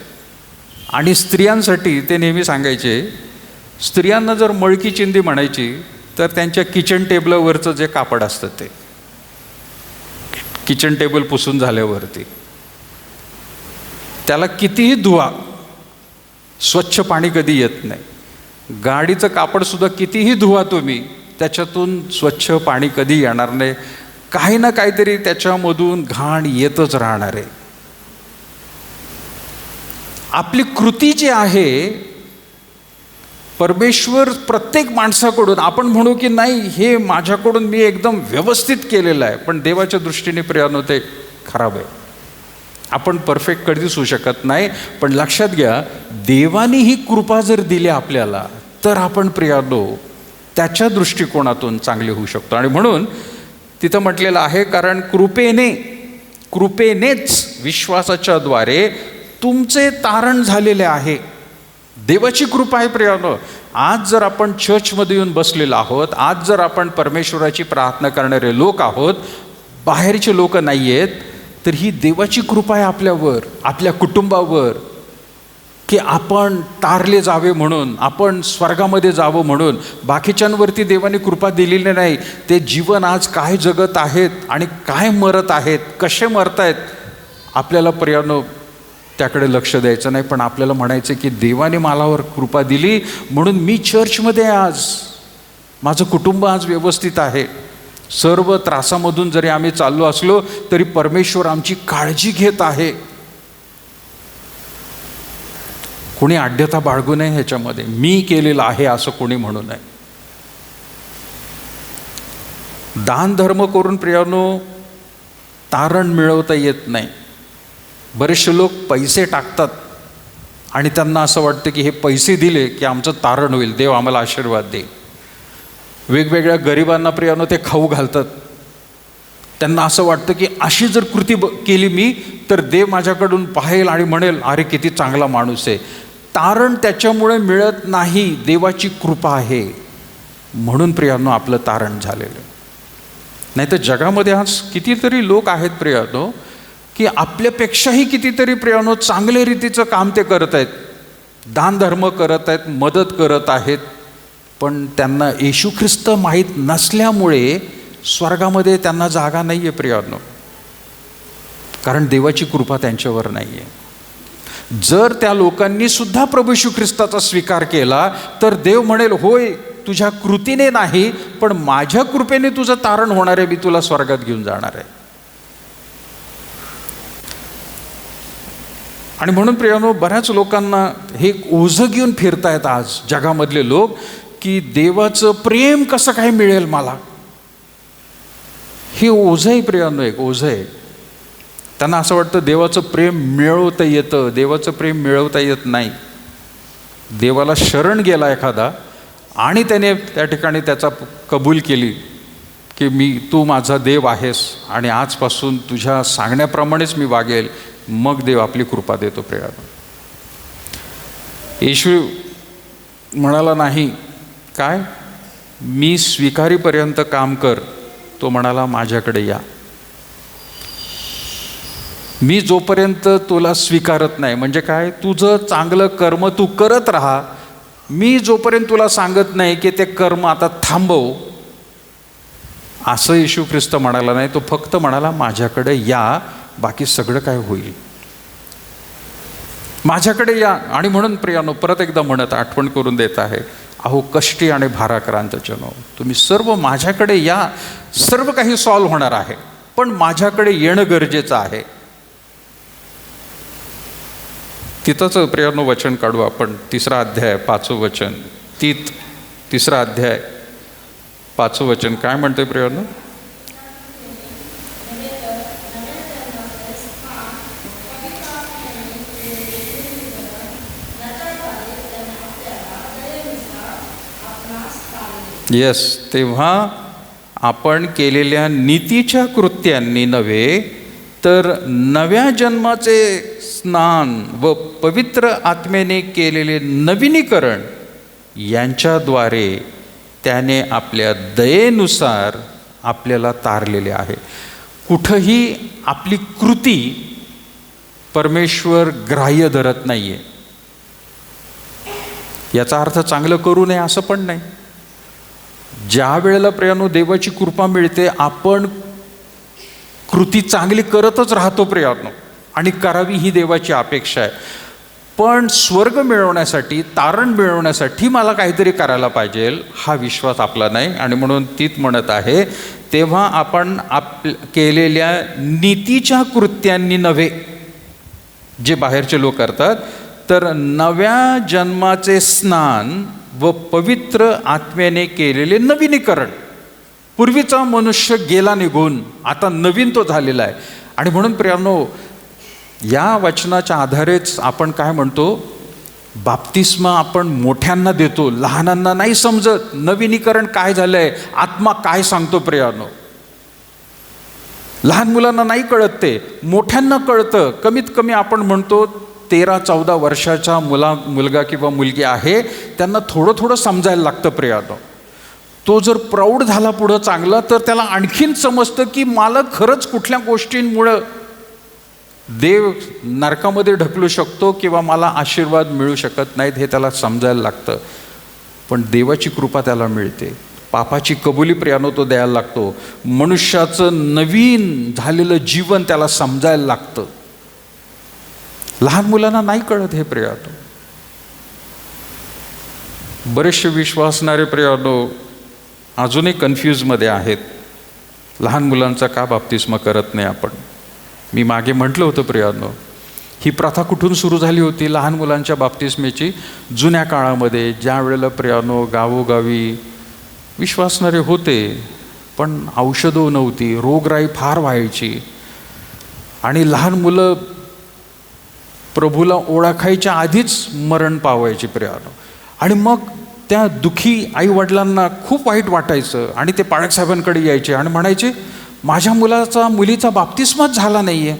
आणि स्त्रियांसाठी ते नेहमी सांगायचे, स्त्रियांना जर मळकी चिंधी म्हणायची तर त्यांच्या किचन टेबलावरचं जे कापड असतं, ते किचन टेबल पुसून झाल्यावरती त्याला कितीही धुवा, स्वच्छ पाणी कधी येत नाही. गाडीचं कापडसुद्धा कितीही धुवा तुम्ही, त्याच्यातून स्वच्छ पाणी कधी येणार नाही. काही ना काहीतरी त्याच्यामधून घाण येतच राहणार आहे. आपली कृती जी आहे, परमेश्वर प्रत्येक माणसाकडून, आपण म्हणू की नाही हे माझ्याकडून मी एकदम व्यवस्थित केलेलं आहे, पण देवाच्या दृष्टीने प्रियानो ते खराब आहे. आपण परफेक्ट कधीच होऊ शकत नाही. पण लक्षात घ्या, देवाने ही कृपा जर दिली आपल्याला तर आपण प्रियानो त्याच्या दृष्टिकोनातून चांगले होऊ शकतो. आणि म्हणून तिथं म्हटलेलं आहे, कारण कृपेनेच विश्वासाच्या द्वारे तुमचे तारण झालेले आहे. देवाची कृपा आहे प्रियानो. आज जर आपण चर्चमध्ये येऊन बसलेलो आहोत, आज जर आपण परमेश्वराची प्रार्थना करणारे लोक आहोत, बाहेरचे लोक नाही आहेत, तर ही देवाची कृपा आहे आपल्यावर, आपल्या कुटुंबावर, की आपण तारले जावे म्हणून, आपण स्वर्गामध्ये जावं म्हणून. बाकीच्यांवरती देवाने कृपा दिलेली नाही. ते जीवन आज काय जगत आहेत आणि काय मरत आहेत, कसे मरत आहेत, आपल्याला प्रियानो त्याकडे लक्ष द्यायचं नाही. पण आपल्याला म्हणायचं की देवाने मलावर कृपा दिली म्हणून मी चर्चमध्ये आज, माझं कुटुंब आज व्यवस्थित आहे. सर्व त्रासामधून जरी आम्ही चाललो असलो तरी परमेश्वर आमची काळजी घेत आहे. कोणी आढ्यता बाळगू नये ह्याच्यामध्ये, मी केलेलं आहे असं कोणी म्हणू नये. दान धर्म करून प्रियानो तारण मिळवता येत नाही. बरेचसे लोक पैसे टाकतात आणि त्यांना असं वाटतं की हे पैसे दिले की आमचं तारण होईल, देव आम्हाला आशीर्वाद देईल. वेगवेगळ्या गरिबांना प्रियानो ते खाऊ घालतात. त्यांना असं वाटतं की अशी जर कृती केली मी तर देव माझ्याकडून पाहेल आणि म्हणेल अरे किती चांगला माणूस आहे. तारण त्याच्यामुळे मिळत नाही, देवाची कृपा आहे म्हणून प्रियानो आपलं तारण झालेलं. नाही तर जगामध्ये आज कितीतरी लोक आहेत प्रियानो की आपल्यापेक्षाही कितीतरी प्रियानो चांगल्या रीतीचं काम ते करत आहेत, दान धर्म करत आहेत, मदत करत आहेत, पण त्यांना येशू ख्रिस्त माहीत नसल्यामुळे स्वर्गामध्ये त्यांना जागा नाही आहे प्रियानो, कारण देवाची कृपा त्यांच्यावर नाही आहे. जर त्या लोकांनी सुद्धा प्रभू येशू ख्रिस्ताचा स्वीकार केला तर देव म्हणेल होय तुझ्या कृतीने नाही पण माझ्या कृपेने तुझं तारण होणार आहे, मी तुला स्वर्गात घेऊन जाणार आहे. आणि म्हणून प्रियानो बऱ्याच लोकांना हे ओझं घेऊन फिरतायत आज जगामधले लोक की देवाचं प्रेम कसं काय मिळेल मला. हे ओझं आहे प्रियानो, एक ओझं आहे. त्यांना असं वाटतं देवाचं प्रेम मिळवता येतं, देवाचं प्रेम मिळवता येत नाही. देवाला शरण गेला एखादा आणि त्याने त्या ठिकाणी त्याचा कबूल केली की तू माझा देव आहेस आणि आजपासून तुझ्या सांगण्याप्रमाणेच मी वागेल, मग देव आपली कृपा देतो प्रियानो. येशू म्हणाला नाही काय, मी स्वीकारीपर्यंत काम कर. तो म्हणाला माझ्याकडे या. मी जोपर्यंत तुला स्वीकारत नाही, म्हणजे काय, तुझं चांगलं कर्म तू करत राहा मी जोपर्यंत तुला सांगत नाही की ते कर्म आता थांबव, असं येशू ख्रिस्त म्हणाला नाही. तो फक्त म्हणाला माझ्याकडे या, बाकी सगळं काय होईल. माझ्याकडे या. आणि म्हणून प्रियानो, परत एकदा म्हणत आठवण करून देत आहे, अहो कष्टी आणि भाराक्रांत जनो, तुम्ही सर्व माझ्याकडे या, सर्व काही सॉल्व्ह होणार आहे. पण माझ्याकडे येणं गरजेचं आहे. तिथंच प्रियानो वचन काढू आपण. 3 अध्याय 5 वचन. 3 अध्याय 5 वचन काय म्हणते प्रियानो? येस, तेव्हा आपण केलेल्या नीतीच्या कृत्यांनी नव्हे, तर नव्या जन्माचे स्नान व पवित्र आत्म्याने केलेले नवीनीकरण यांच्याद्वारे त्याने आपल्या दयेनुसार आपल्याला तारलेले आहे. कुठंही आपली कृती परमेश्वर ग्राह्य धरत नाहीये. याचा अर्थ चांगलं करू नये असं पण नाही. ज्या वेळेला प्रियानो देवाची कृपा मिळते, आपण कृती चांगली करतच राहतो प्रियानो, आणि करावी ही देवाची अपेक्षा आहे. पण स्वर्ग मिळवण्यासाठी, तारण मिळवण्यासाठी मला काहीतरी करायला पाहिजे, हा विश्वास आपला नाही. आणि म्हणून तीच म्हणत आहे, तेव्हा आपण केलेल्या नीतीच्या कृत्यांनी नव्हे, जे बाहेरचे लोक करतात, तर नव्या जन्माचे स्नान व पवित्र आत्म्याने केलेले नवीनीकरण. पूर्वीचा मनुष्य गेला निघून, आता नवीन तो झालेला आहे. आणि म्हणून प्रियानो, या वचनाच्या आधारेच आपण काय म्हणतो, बाप्तिस्मा आपण मोठ्यांना देतो, लहानांना नाही समजत. नवीनीकरण काय झालंय, आत्मा काय सांगतो प्रियानो. लहान मुलांना नाही कळत, ते मोठ्यांना कळतं. कमीत कमी आपण म्हणतो 13-14 वर्षाचा मुलगा किंवा मुलगी आहे, त्यांना थोडं थोडं समजायला लागतं प्रियानो. तो जर प्रौढ झाला पुढं चांगला, तर त्याला आणखीन समजतं की मला खरंच कुठल्या गोष्टींमुळं देव नरकामध्ये ढकलू शकतो किंवा मला आशीर्वाद मिळू शकत नाहीत, हे त्याला समजायला लागतं. पण देवाची कृपा त्याला मिळते. पापाची कबुली प्रियानो तो द्यायला लागतो. मनुष्याचं नवीन झालेलं जीवन त्याला समजायला लागतं. लहान मुलांना नाही कळत हे प्रियानो. बरेचसे विश्वासणारे प्रियानो अजूनही कन्फ्यूजमध्ये आहेत. लहान मुलांचा का बाप्तिस्मा करत नाही आपण? मी मागे म्हटलं होतं प्रियानो, ही प्रथा कुठून सुरू झाली होती लहान मुलांच्या बाप्तिस्मेची? जुन्या काळामध्ये, ज्या वेळेला प्रियानो गावोगावी विश्वासणारे होते, पण औषधं नव्हती, रोगराई फार व्हायची, आणि लहान मुलं प्रभूला ओळखायच्या आधीच मरण पावायची प्रियानो. आणि मग त्या दुःखी आईवडिलांना खूप वाईट वाटायचं, आणि ते पाळक साहेबांकडे यायचे आणि म्हणायचे, माझ्या मुलीचा बाप्तिस्माच झाला नाही आहे,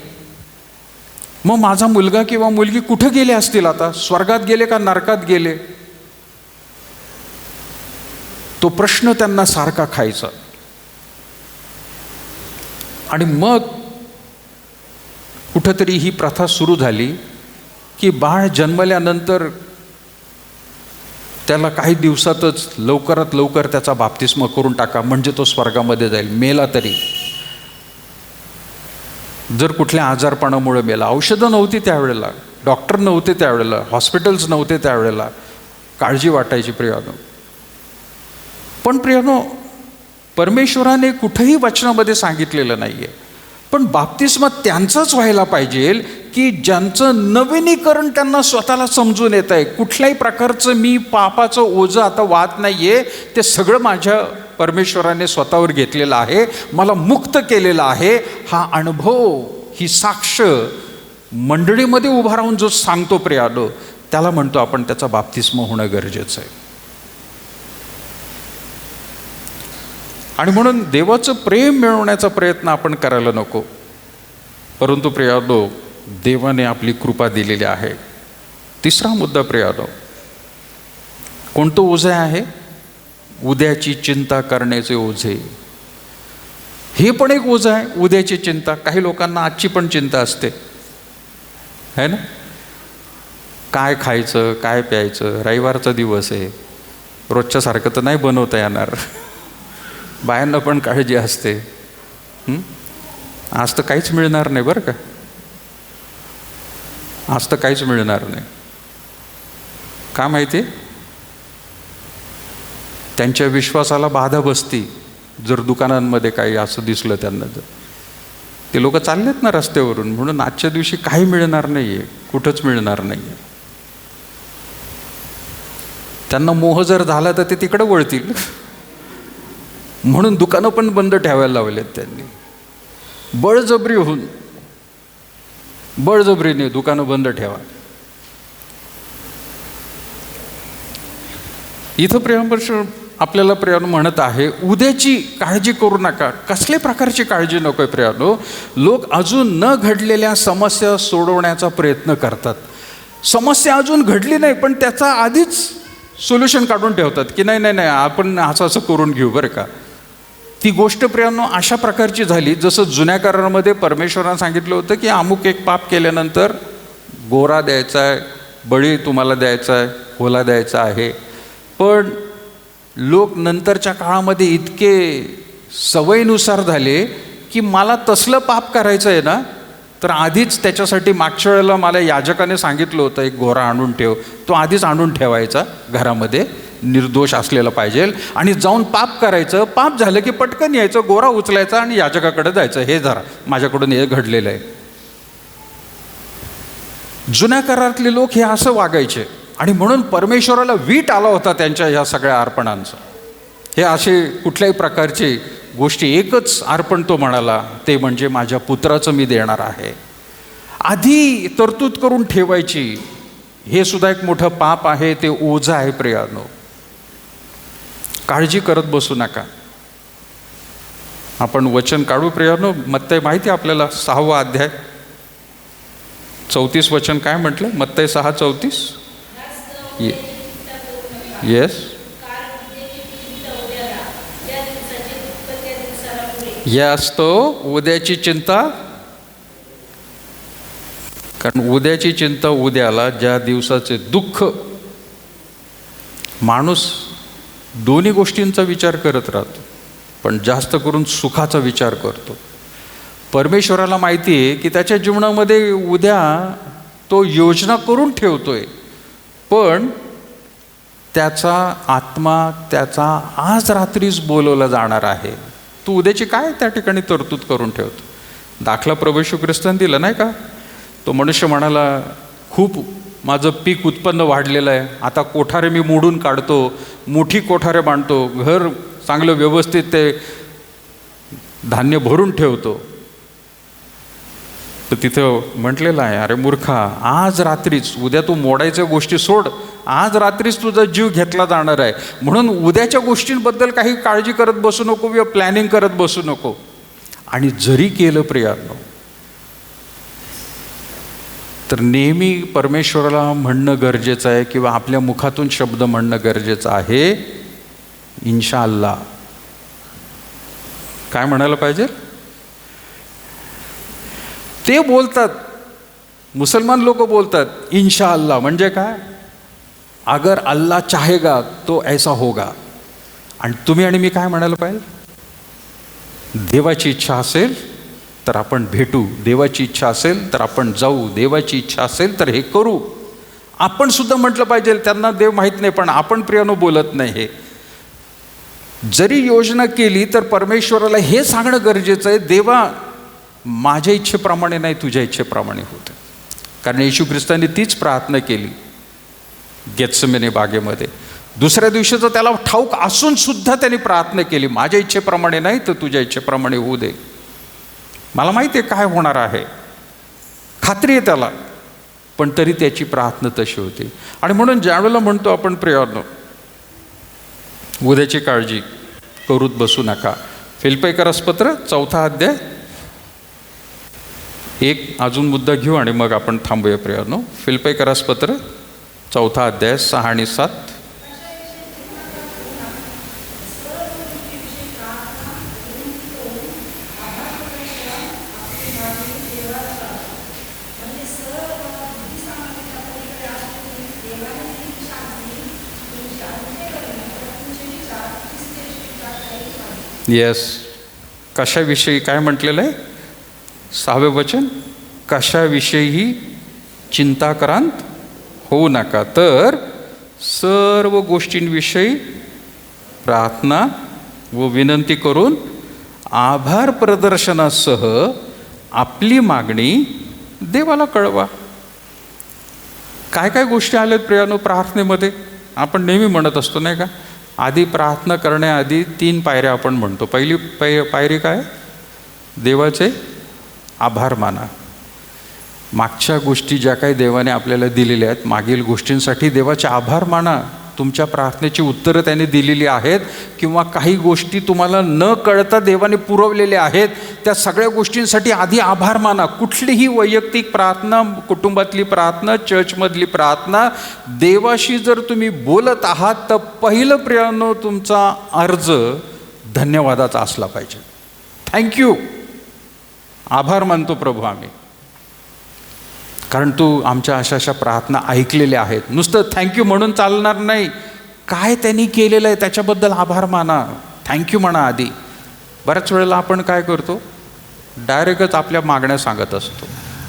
मग माझा मुलगा किंवा मुलगी कुठं गेले असतील आता? स्वर्गात गेले का नरकात गेले? तो प्रश्न त्यांना सारखा खायचा. आणि मग कुठंतरी ही प्रथा सुरू झाली की बाळ जन्मल्यानंतर त्याला काही दिवसातच लवकरात लवकर त्याचा बाप्तिस्मा करून टाका, म्हणजे तो स्वर्गामध्ये जाईल, मेला तरी. जर कुठल्या आजारपणामुळे मेला, औषधं नव्हती त्यावेळेला, डॉक्टर नव्हते त्यावेळेला, हॉस्पिटल्स नव्हते त्यावेळेला, काळजी वाटायची प्रियानो. पण प्रियानो, परमेश्वराने कुठेही वचनामध्ये सांगितलेलं नाही आहे, पण बाप्तिस्मा त्यांचंच व्हायला पाहिजे की ज्यांचं नवीनीकरण त्यांना स्वतःला समजून येत आहे. कुठल्याही प्रकारचं मी पापाचं ओझं आता वाहत नाही आहे, ते सगळं माझ्या परमेश्वराने स्वतःवर घेतलेलं आहे, मला मुक्त केलेलं आहे. हा अनुभव, ही साक्ष मंडळीमध्ये उभा राहून जो सांगतो प्रियानो, त्याला म्हणतो आपण त्याचा बाप्तिस्मा होणं गरजेचं आहे. आणि म्हणून देवाचं प्रेम मिळवण्याचा प्रयत्न आपण करायला नको. परंतु प्रियानो, देवाने आपली कृपा दिलेली आहे. 3रा मुद्दा प्रियानो, कोणतं ओझे आहे? उद्याची चिंता करण्याचे ओझे. हे पण एक ओझं आहे, उद्याची चिंता. काही लोकांना आजची पण चिंता असते, है ना? काय खायचं, काय प्यायचं, रविवारचा दिवस आहे, रोजच्यासारखं तर नाही बनवता येणार, बायांना पण काळजी असते. आज तर काहीच मिळणार नाही बरं का, आज तर काहीच मिळणार नाही. का माहिती? त्यांच्या विश्वासाला बाधा बसती जर दुकानांमध्ये काही असं दिसलं त्यांना. जर ते लोक चाललेत ना रस्त्यावरून, म्हणून आजच्या दिवशी काही मिळणार नाही आहे, कुठंच मिळणार नाही आहे. त्यांना मोह जर झाला तर ते तिकडे वळतील, म्हणून दुकानं पण बंद ठेवायला लावलेत त्यांनी. बळजबरीने दुकानं बंद ठेवा. इथं प्रियांबर्ष आपल्याला प्रियानो म्हणत आहे, उद्याची काळजी करू नका. कसल्या प्रकारची काळजी नको आहे प्रियानो? लोक अजून न घडलेल्या समस्या सोडवण्याचा प्रयत्न करतात. समस्या अजून घडली नाही पण त्याचा आधीच सोल्युशन काढून ठेवतात की नाही आपण असं करून घेऊ बरं का. ती गोष्ट प्रियानो अशा प्रकारची झाली जसं जुन्या करारामध्ये परमेश्वरानं सांगितलं होतं की अमुक एक पाप केल्यानंतर गोरा द्यायचा आहे, बळी तुम्हाला द्यायचा आहे, होला द्यायचा आहे. पण लोक नंतरच्या काळामध्ये इतके सवयीनुसार झाले की मला तसलं पाप करायचं आहे ना, तर आधीच त्याच्यासाठी मागच्या वेळेला मला याजकाने सांगितलं होतं एक गोरा आणून ठेव, तो आधीच आणून ठेवायचा घरामध्ये, निर्दोष असलेला पाहिजे, आणि जाऊन पाप करायचं. पाप झालं की पटकन यायचं, गोरा उचलायचा आणि याजकाकडे जायचं, हे जरा माझ्याकडून हे घडलेलं आहे. जुन्या करारातले लोक हे असं वागायचे आणि म्हणून परमेश्वराला वीट आला होता त्यांच्या ह्या सगळ्या अर्पणांचा. हे असे कुठल्याही प्रकारचे गोष्टी, एकच अर्पण तो म्हणाला, ते म्हणजे माझ्या पुत्राचं मी देणार आहे. आधी तरतूद करून ठेवायची, हे सुद्धा एक मोठं पाप आहे, ते ओझं आहे प्रियानो. काळजी करत बसू नका. आपण वचन काढू प्रियानो. मत्तई माहिती आपल्याला 6वा अध्याय 34 वचन काय म्हटलं? मत्तई 6:34. येस, या असतो उद्याची चिंता, कारण उद्याची चिंता उद्याला, ज्या दिवसाचे दुःख. माणूस दोन्ही गोष्टींचा विचार करत राहतो, पण जास्त करून सुखाचा विचार करतो. परमेश्वराला माहिती आहे की त्याच्या जीवनामध्ये उद्या तो योजना करून ठेवतोय, पण त्याचा आत्मा त्याचा आज रात्रीच बोलवला जाणार आहे. तू उद्याची काय त्या ठिकाणी तरतूद करून ठेवतो. दाखला प्रभू येशू ख्रिस्ताने दिला नाही का? तो मनुष्य म्हणाला, खूप माझं पीक उत्पन्न वाढलेलं आहे, आता कोठारे मी मोडून काढतो, मोठी कोठारे बांधतो, घर चांगलं व्यवस्थित ते धान्य भरून ठेवतो. तर तिथं म्हटलेलं आहे, अरे मूर्खा, आज रात्रीच, उद्या तू मोडायच्या गोष्टी सोड, आज रात्रीच तुझा जीव घेतला जाणार आहे. म्हणून उद्याच्या गोष्टींबद्दल काही काळजी करत बसू नको किंवा प्लॅनिंग करत बसू नको. आणि जरी केलं प्रियानो, तर नेहमी परमेश्वराला म्हणणं गरजेचं आहे किंवा आपल्या मुखातून शब्द म्हणणं गरजेचं आहे, इन्शाअल्लाह. काय म्हणायला पाहिजे? ते बोलतात, मुसलमान लोक बोलतात इन्शाअल्लाह म्हणजे काय? अगर अल्लाह चाहेगा तो ऐसा होगा. आणि तुम्ही आणि मी काय म्हणायला पाहिजे? देवाची इच्छा असेल तर आपण भेटू, देवाची इच्छा असेल तर आपण जाऊ, देवाची इच्छा असेल तर हे करू. आपण सुद्धा म्हटलं पाहिजे. त्यांना देव माहीत नाही, पण आपण प्रियानो बोलत नाही. हे जरी योजना केली तर परमेश्वराला हे सांगणं गरजेचं आहे, देवा माझ्या इच्छेप्रमाणे नाही, तुझ्या इच्छेप्रमाणे होतं. कारण येशू ख्रिस्ताने तीच प्रार्थना केली गेत्सेमने बागेमध्ये. दुसऱ्या दिवशीचं त्याला ठाऊक असून सुद्धा त्यांनी प्रार्थना केली, माझ्या इच्छेप्रमाणे नाही तर तुझ्या इच्छेप्रमाणे होऊ दे. मला माहिती आहे काय होणार आहे, खात्री आहे त्याला, पण तरी त्याची प्रार्थना तशी होती. आणि म्हणून ज्यावेळेला म्हणतो आपण प्रियानो, उद्याची काळजी करूच बसू नका. फिलिप्पीकरास पत्र 4 अध्याय 1 अजून मुद्दा घेऊ आणि मग आपण थांबूया प्रियानो. फिलिप्पीकरास पत्र 4 अध्याय 6 आणि 7. येस. कशाविषयी काय म्हटलेलं आहे? 6वे वचन, कशाविषयीही चिंताक्रांत होऊ नका, तर सर्व गोष्टींविषयी प्रार्थना व विनंती करून आभार प्रदर्शनासह आपली मागणी देवाला कळवा. काय काय गोष्टी आल्यात प्रियानो प्रार्थनेमध्ये? आपण नेहमी म्हणत असतो नाही का, आधी प्रार्थना करण्याआधी 3 पायऱ्या आपण म्हणतो. पहिली पायरी काय? देवाचे आभार माना. मागच्या गोष्टी ज्या काही देवाने आपल्याला दिलेल्या आहेत, मागील गोष्टींसाठी देवाचे आभार माना. तुमच्या प्रार्थनेची उत्तरं त्याने दिलेली आहेत, किंवा काही गोष्टी तुम्हाला न कळता देवाने पुरवलेल्या आहेत, त्या सगळ्या गोष्टींसाठी आधी आभार माना. कुठलीही वैयक्तिक प्रार्थना, कुटुंबातली प्रार्थना, चर्चमधली प्रार्थना, देवाशी जर तुम्ही बोलत आहात तर पहिलं प्रियानो तुमचा अर्ज धन्यवादाचा असला पाहिजे. थँक्यू, आभार मानतो प्रभू आम्ही, कारण तू आमच्या अशा प्रार्थना ऐकलेल्या आहेत. नुसतं थँक्यू म्हणून चालणार नाही, काय त्यांनी केलेलं आहे त्याच्याबद्दल आभार माना, थँक्यू म्हणा आधी. बऱ्याच वेळेला आपण काय करतो, डायरेक्टच आपल्या मागण्या सांगत असतो.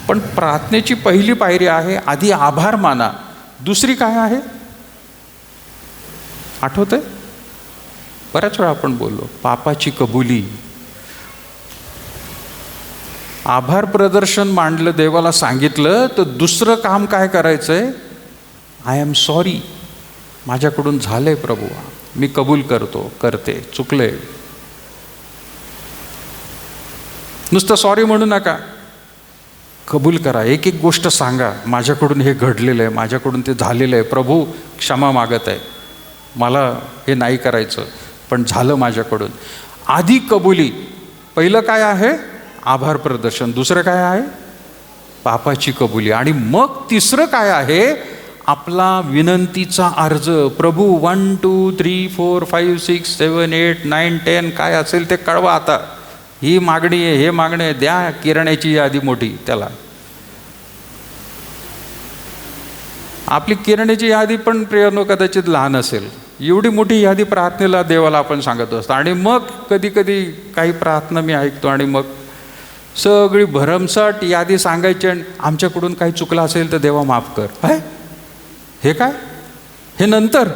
पण प्रार्थनेची पहिली पायरी आहे आधी आभार माना. दुसरी काय आहे आठवतंय? बऱ्याच वेळा आपण बोललो, पापाची कबुली. आभार प्रदर्शन मांडलं, देवाला सांगितलं, तर दुसरं काम काय करायचंय? आय एम सॉरी, माझ्याकडून झालंय प्रभू, मी कबूल करते, चुकलंय. नुसतं सॉरी म्हणू नका, कबूल करा. एक एक गोष्ट सांगा, माझ्याकडून हे घडलेलं आहे, माझ्याकडून ते झालेलं आहे, प्रभू क्षमा मागत आहे, मला हे नाही करायचं पण झालं माझ्याकडून. आधी कबुली. पहिलं काय आहे? आभार प्रदर्शन. दुसरं काय आहे? पापाची कबुली. आणि मग तिसरं काय आहे? आपला विनंतीचा अर्ज. प्रभू 1 2 3 4 5 6 7 8 9 10 काय असेल ते कळवा. आता ही मागणी आहे, हे मागणी आहे, द्या किराण्याची यादी मोठी त्याला. आपली किराण्याची यादी पण प्रियानो कदाचित लहान असेल, एवढी मोठी यादी प्रार्थनेला देवाला आपण सांगत असतो. आणि मग कधी कधी काही प्रार्थना मी ऐकतो आणि मग सगळी भरमसाट यादी सांगायची, आणि आमच्याकडून काही चुकलं असेल तर देवा माफ कर. हाय, हे काय? हे नंतर?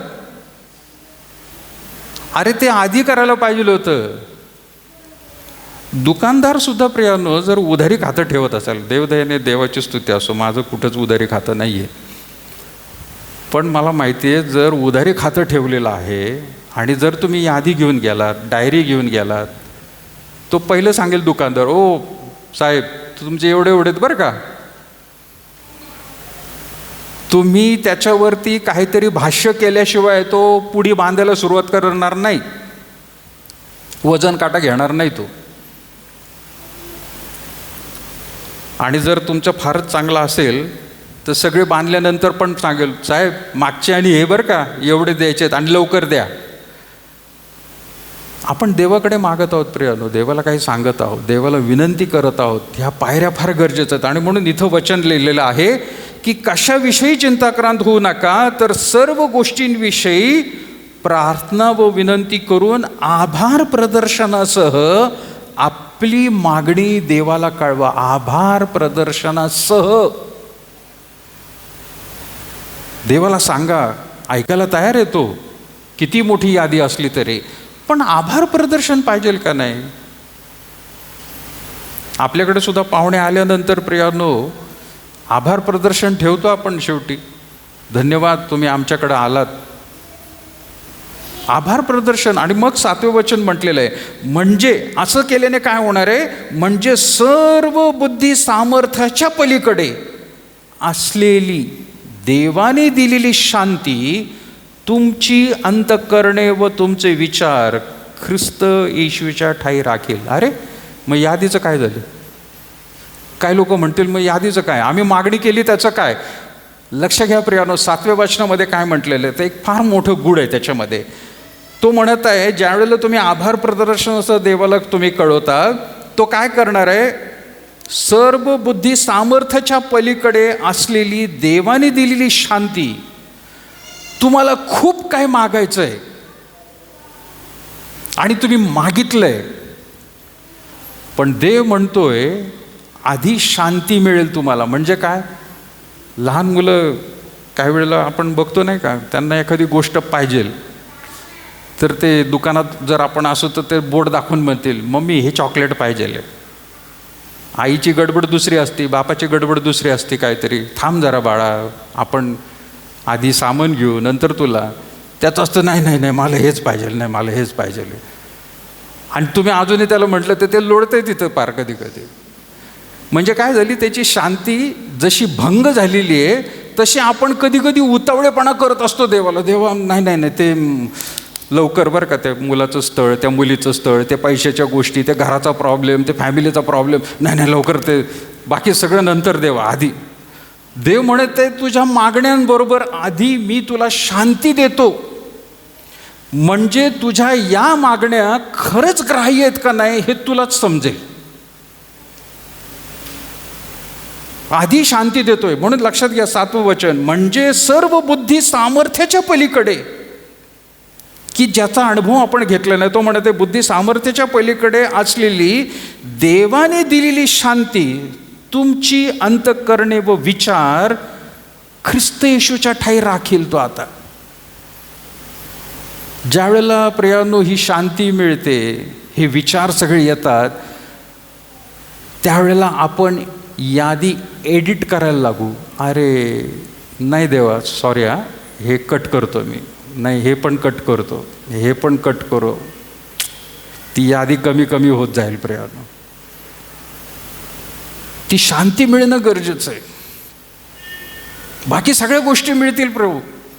अरे ते आधी करायला पाहिजे होतं. दुकानदार सुद्धा प्रियानो जर उधारी खातं ठेवत असेल, देवदयाने देवाची स्तुती असो, माझं कुठंच उधारी खातं नाही आहे, पण मला माहिती आहे जर उधारी खातं ठेवलेलं आहे आणि जर तुम्ही यादी घेऊन गेलात, डायरी घेऊन गेलात, तो पहिलं सांगेल दुकानदार, ओ साहेब तुमचे एवढे आहेत बरं का. तुम्ही त्याच्यावरती काहीतरी भाष्य केल्याशिवाय तो पुढी बांधायला सुरुवात करणार नाही, वजन काटा घेणार नाही तो. आणि जर तुमचं फारच चांगलं असेल तर सगळे बांधल्यानंतर पण सांगेल, साहेब मागचे आणि हे बरं का एवढे द्यायचे आणि लवकर द्या. आपण देवाकडे मागत आहोत प्रियानो, देवाला काही सांगत आहोत, देवाला विनंती करत आहोत. ह्या पायऱ्या फार गरजेच्या आहेत. आणि म्हणून इथं वचन लिहिलेलं आहे की कशाविषयी चिंताक्रांत होऊ नका, तर सर्व गोष्टींविषयी प्रार्थना व विनंती करून आभार प्रदर्शनासह आपली मागणी देवाला कळवा. आभार प्रदर्शनासह देवाला सांगा. ऐकायला तयार आहे तो, किती मोठी यादी असली तरी. पण आभार प्रदर्शन पाहिजे का नाही? आपल्याकडे सुद्धा पाहुणे आल्यानंतर प्रियानो आभार प्रदर्शन ठेवतो आपण शेवटी. धन्यवाद तुम्ही आमच्याकडे आलात, आभार प्रदर्शन. आणि मग 7वें वचन म्हटलेलं आहे, म्हणजे असं केल्याने काय होणार आहे? म्हणजे सर्व बुद्धी सामर्थ्याच्या पलीकडे असलेली देवाने दिलेली शांती तुमची अंतःकरणे व तुमचे विचार ख्रिस्त येशूच्या ठाई राखेल. अरे मग यादीचं काय झालं? काय लोक म्हणतील मग यादीचं काय, आम्ही मागणी केली त्याचं काय? लक्ष घ्या प्रियानो, 7व्या वचनामध्ये काय म्हटलेलं आहे ते एक फार मोठं गुढ आहे त्याच्यामध्ये. तो म्हणत आहे ज्यावेळेला तुम्ही आभार प्रदर्शन असं देवाला तुम्ही कळवता, तो काय करणार आहे? सर्व बुद्धी सामर्थ्याच्या पलीकडे असलेली देवाने दिलेली शांती. तुम्हाला खूप काय मागायचं आहे, आणि तुम्ही मागितलंय, पण देव म्हणतोय आधी शांती मिळेल तुम्हाला. म्हणजे काय? लहान मुलं काही वेळेला आपण बघतो नाही का, त्यांना एखादी गोष्ट पाहिजे तर ते दुकानात जर आपण असो तर ते बोर्ड दाखवून म्हणतील, मम्मी हे चॉकलेट पाहिजे. आईची गडबड दुसरी असती, बापाची गडबड दुसरी असते, काहीतरी थांब जरा बाळा, आपण आधी सामान घेऊ नंतर तुला. त्याचं असतं नाही नाही नाही मला हेच पाहिजे, नाही मला हेच पाहिजे. आणि तुम्ही अजूनही त्याला म्हटलं तर ते लोळतंय तिथं पार कधी कधी. म्हणजे काय झाली, त्याची शांती जशी भंग झालेली आहे तशी आपण कधी कधी उतावळेपणा करत असतो देवाला. देवा नाही नाही नाही ते लवकर बरं का, त्या मुलाचं स्थळ, त्या मुलीचं स्थळ, त्या पैशाच्या गोष्टी, त्या घराचा प्रॉब्लेम, त्या फॅमिलीचा प्रॉब्लेम, नाही नाही लवकर ते बाकी सगळं नंतर देवा आधी. देव म्हणत आहे तुझ्या मागण्यांबरोबर आधी मी तुला शांती देतो, म्हणजे तुझ्या या मागण्या खरंच ग्राह्य आहेत का नाही हे तुलाच समजेल. आधी शांती देतोय. म्हणून लक्षात घ्या 7वं वचन, म्हणजे सर्व बुद्धी सामर्थ्याच्या पलीकडे, की ज्याचा अनुभव आपण घेतला नाही. तो म्हणते बुद्धी सामर्थ्याच्या पलीकडे असलेली देवाने दिलेली शांती तुमची अंतःकरणे व विचार ख्रिस्त येशूच्या ठाई राखील तो. आता ज्या वेळेला प्रियानो ही शांती मिळते, हे विचार सगळे येतात, त्यावेळेला आपण यादी एडिट करायला लागू. अरे नाही देवा सॉरी हा, हे कट करतो मी, नाही हे पण कट करतो, हे पण कट करो. ती यादी कमी कमी होत जाईल प्रियानो. ती शांती मिळणं गरजेचं आहे. बाकी सगळ्या गोष्टी मिळतील,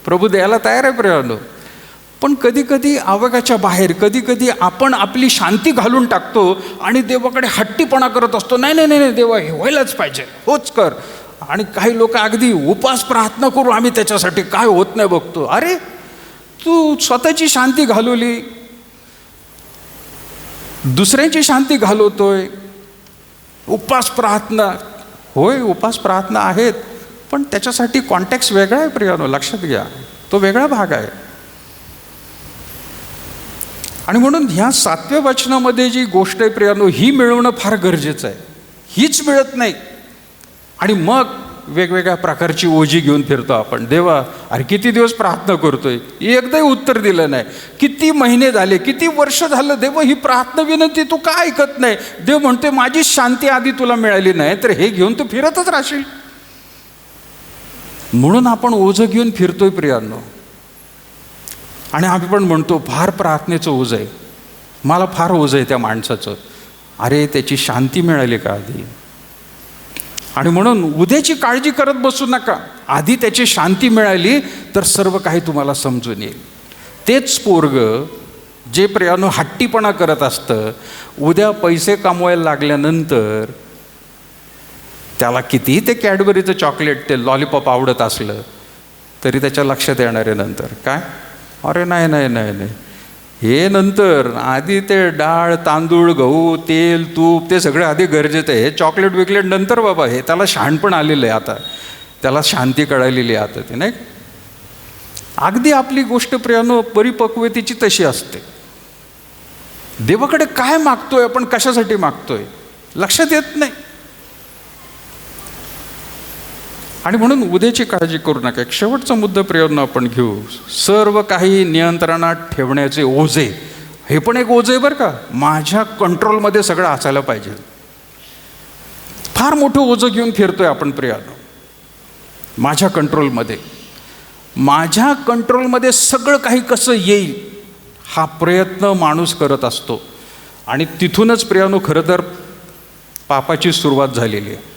प्रभू द्यायला तयार आहे प्रियानो. पण कधी कधी आवागाच्या बाहेर कधी कधी आपण आपली शांती घालून टाकतो आणि देवाकडे हट्टीपणा करत असतो. नाही नाही नाही देवा हे व्हायलाच पाहिजे, होच कर. आणि काही लोक अगदी उपास प्रार्थना करू आम्ही त्याच्यासाठी, काय होत नाही बघतो. अरे तू स्वतःची शांती घालवली, दुसऱ्यांची शांती घालवतोय. उपास प्रार्थना होय, उपास प्रार्थना आहेत, पण त्याच्यासाठी कॉन्टेक्स्ट वेगळा आहे प्रियानो, लक्षात घ्या, तो वेगळा भाग आहे. आणि म्हणून ह्या 7व्या वचनामध्ये जी गोष्ट आहे प्रियानो, ही मिळवणं फार गरजेचं आहे. हीच मिळत नाही आणि मग वेगवेगळ्या प्रकारची ओझी घेऊन फिरतो आपण. देवा अरे किती दिवस प्रार्थना करतोय, एकदाही उत्तर दिलं नाही, किती महिने झाले, किती वर्ष झालं, देव ही प्रार्थना विनंती तू का ऐकत नाही. देव म्हणतोय माझी शांती आधी तुला मिळाली नाही तर हे घेऊन तू फिरतच राहशील. म्हणून आपण ओझं घेऊन फिरतोय प्रियांनो. आणि आम्ही पण म्हणतो फार प्रार्थनेचं ओझं आहे, मला फार ओझं आहे त्या माणसाचं. अरे त्याची शांती मिळाली का आधी? आणि म्हणून उद्याची काळजी करत बसू नका, आधी त्याची शांती मिळाली तर सर्व काही तुम्हाला समजून येईल. तेच पोरग जे प्रियानो हट्टीपणा करत असतं, उद्या पैसे कमवायला लागल्यानंतर त्याला कितीही ते कॅडबरीचं चॉकलेट, ते लॉलीपॉप आवडत असलं तरी त्याच्या लक्षात येणार आहे नंतर काय, अरे नाही नाही नाही नाही हे नंतर, आधी ते डाळ तांदूळ गहू तेल तूप ते सगळं आधी गरजेचं आहे. हे चॉकलेट विकलेट नंतर बाबा, हे त्याला शहाणपण आलेलं आहे आता, त्याला शांती कळालेली आहे आता ते, नाही. अगदी आपली गोष्ट प्रियानो परिपक्वतेची तशी असते. देवाकडे काय मागतोय आपण, कशासाठी मागतोय लक्षात येत नाही. आणि म्हणून उद्याची काळजी करू नका. एक शेवटचा मुद्दा प्रियानो आपण घेऊ, सर्व काही नियंत्रणात ठेवण्याचे ओझे. हे पण एक ओझे बरं का, माझ्या कंट्रोलमध्ये सगळं असायला पाहिजे. फार मोठं ओझं घेऊन फिरतोय आपण प्रियानो, माझ्या कंट्रोलमध्ये, माझ्या कंट्रोलमध्ये सगळं काही कसं येईल हा प्रयत्न माणूस करत असतो. आणि तिथूनच प्रियानो खरं तर पापाची सुरुवात झालेली आहे.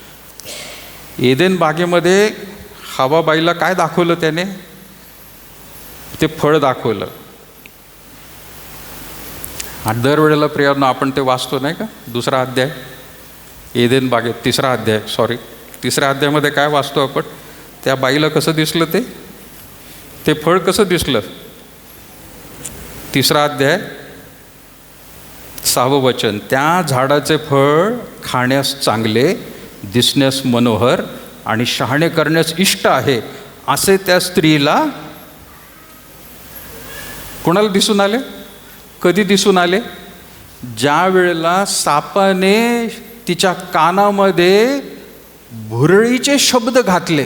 एदेन बागेमध्ये हवाबाईला काय दाखवलं त्याने, ते फळ दाखवलं. आणि दरवेळेला प्रियानो आपण ते वाचतो नाही का, दुसरा अध्याय एदेन बागेत, तिसरा अध्यायामध्ये काय वाचतो आपण, त्या बाईला कसं दिसलं ते फळ कसं दिसलं. तिसरा अध्याय 6वं वचन, त्या झाडाचे फळ खाण्यास चांगले, दिसण्यास मनोहर आणि शहाणे करण्यास इष्ट आहे असे त्या स्त्रीला कोणाला दिसून आले, कधी दिसून आले? ज्या वेळेला सापाने तिच्या कानामध्ये भुरळीचे शब्द घातले.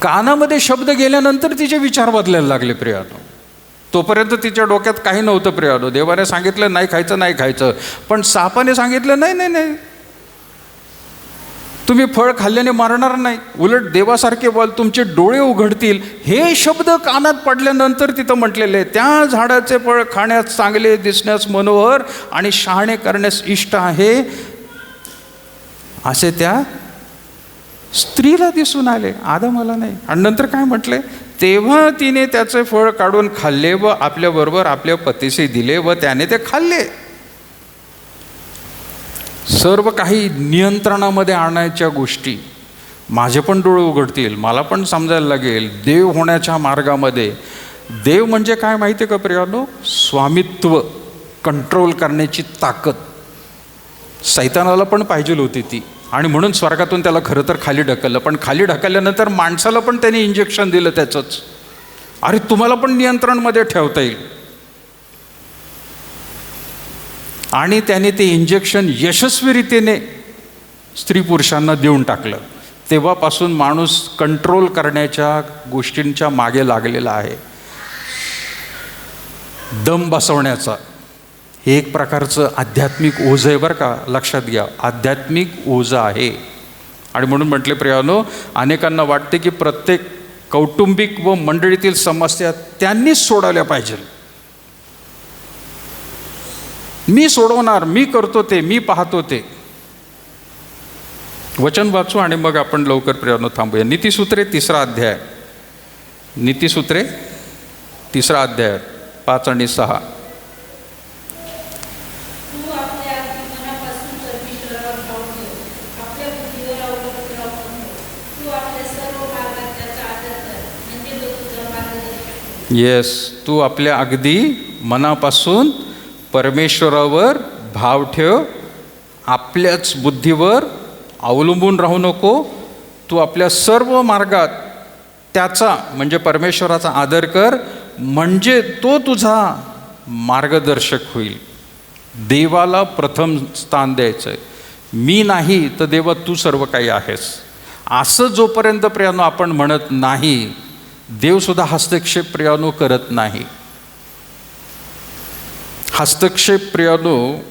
कानामध्ये शब्द गेल्यानंतर तिचे विचार बदलायला लागले प्रियानो. तोपर्यंत तिच्या डोक्यात काही नव्हतं प्रियानो. देवाने सांगितलं नाही खायचं, नाही खायचं, पण सापाने सांगितलं नाही नाही नाही, तुम्ही फळ खाल्ल्याने मारणार नाही, उलट देवासारखे बोल, तुमचे डोळे उघडतील. हे शब्द कानात पडल्यानंतर तिथं म्हटलेले, त्या झाडाचे फळ खाण्यास चांगले, दिसण्यास मनोहर आणि शहाणे करण्यास इष्ट आहे, असे त्या स्त्रीला दिसून आले, आदमाला नाही. आणि नंतर काय म्हटले? तेव्हा तिने त्याचे फळ काढून खाल्ले व आपल्याबरोबर आपल्या पतीशी दिले व त्याने ते खाल्ले. सर्व काही नियंत्रणामध्ये आणायच्या गोष्टी. माझे पण डोळे उघडतील, मला पण समजायला लागेल देव होण्याच्या मार्गामध्ये. देव म्हणजे काय माहिती आहे का प्रियानो? स्वामित्व, कंट्रोल करण्याची ताकद. सैतानाला पण पाहिजे होती ती, आणि म्हणून स्वर्गातून त्याला खरं तर खाली ढकललं. पण खाली ढकलल्यानंतर माणसाला पण त्याने इंजेक्शन दिलं त्याचंच, अरे तुम्हाला पण नियंत्रणमध्ये ठेवता येईल. आणि त्याने ते इंजेक्शन यशस्वीरित्याने स्त्री पुरुषांना देऊन टाकलं. तेव्हापासून माणूस कंट्रोल करण्याच्या गोष्टींच्या मागे लागलेला आहे. दम बसवण्याचा हे एक प्रकारचं आध्यात्मिक ओझं आहे बरं का, लक्षात घ्या, आध्यात्मिक ओझं आहे. आणि म्हणून म्हटले प्रियानो, अनेकांना वाटते की प्रत्येक कौटुंबिक व मंडळीतील समस्या त्यांनीच सोडवल्या पाहिजे. मी सोडवणार, मी करतो ते, मी पाहतो ते. वचन वाचू आणि मग आपण लवकर प्रियानो थांबूया. नीतिसूत्रे 3रा अध्याय, नीतिसूत्रे 3रा अध्याय 5 आणि 6. येस, तू आपल्या अगदी मनापासून परमेश्वरावर भाव ठेव, आपल्याच बुद्धीवर अवलंबून राहू नको. तू आपल्या सर्व मार्गात त्याचा म्हणजे परमेश्वराचा आदर कर, म्हणजे तो तुझा मार्गदर्शक होईल. देवाला प्रथम स्थान द्यायचं आहे. मी नाही तर देवा तू सर्व काही आहेस, असं जोपर्यंत प्रियानो आपण म्हणत नाही, देवसुद्धा हस्तक्षेप प्रियानो करत नाही. हस्तक्षेप प्रियानो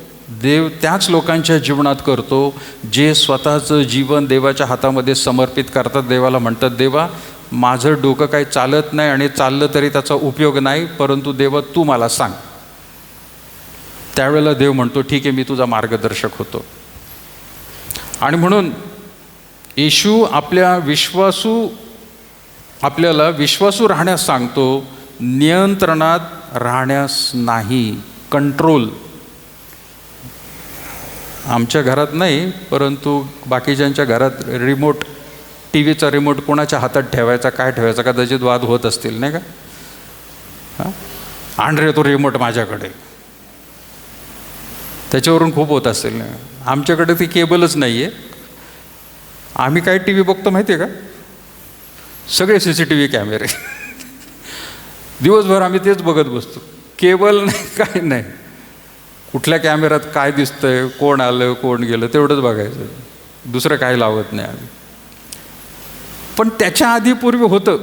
देव त्याच लोकांच्या जीवनात करतो जे स्वतःचं जीवन देवाच्या हातामध्ये समर्पित करतात. देवाला म्हणतात, देवा माझं डोकं काही चालत नाही आणि चाललं तरी त्याचा उपयोग नाही, परंतु देवा तू मला सांग. त्यावेळेला देव म्हणतो ठीक आहे, मी तुझा मार्गदर्शक होतो. आणि म्हणून येशू आपल्याला विश्वासू राहण्यास सांगतो, नियंत्रणात राहण्यास नाही. कंट्रोल आमच्या घरात नाही, परंतु बाकीच्यांच्या घरात रिमोट, टी व्हीचा रिमोट कोणाच्या हातात ठेवायचा, काय ठेवायचा, कदाचित वाद होत असतील नाही का? हां, आण रे तो रिमोट माझ्याकडे, त्याच्यावरून खूप होत असेल. आमच्याकडे ती केबलच नाही आहे. आम्ही काय टी व्ही बघतो माहिती आहे का? सगळे CCTV कॅमेरे. दिवसभर आम्ही तेच बघत बसतो. केबल नाही, काय नाही. कुठल्या कॅमेऱ्यात काय दिसतंय, कोण आलं कोण गेलं तेवढंच बघायचं, दुसरं काही लावत नाही आम्ही. पण त्याच्या आधी पूर्वी होतं,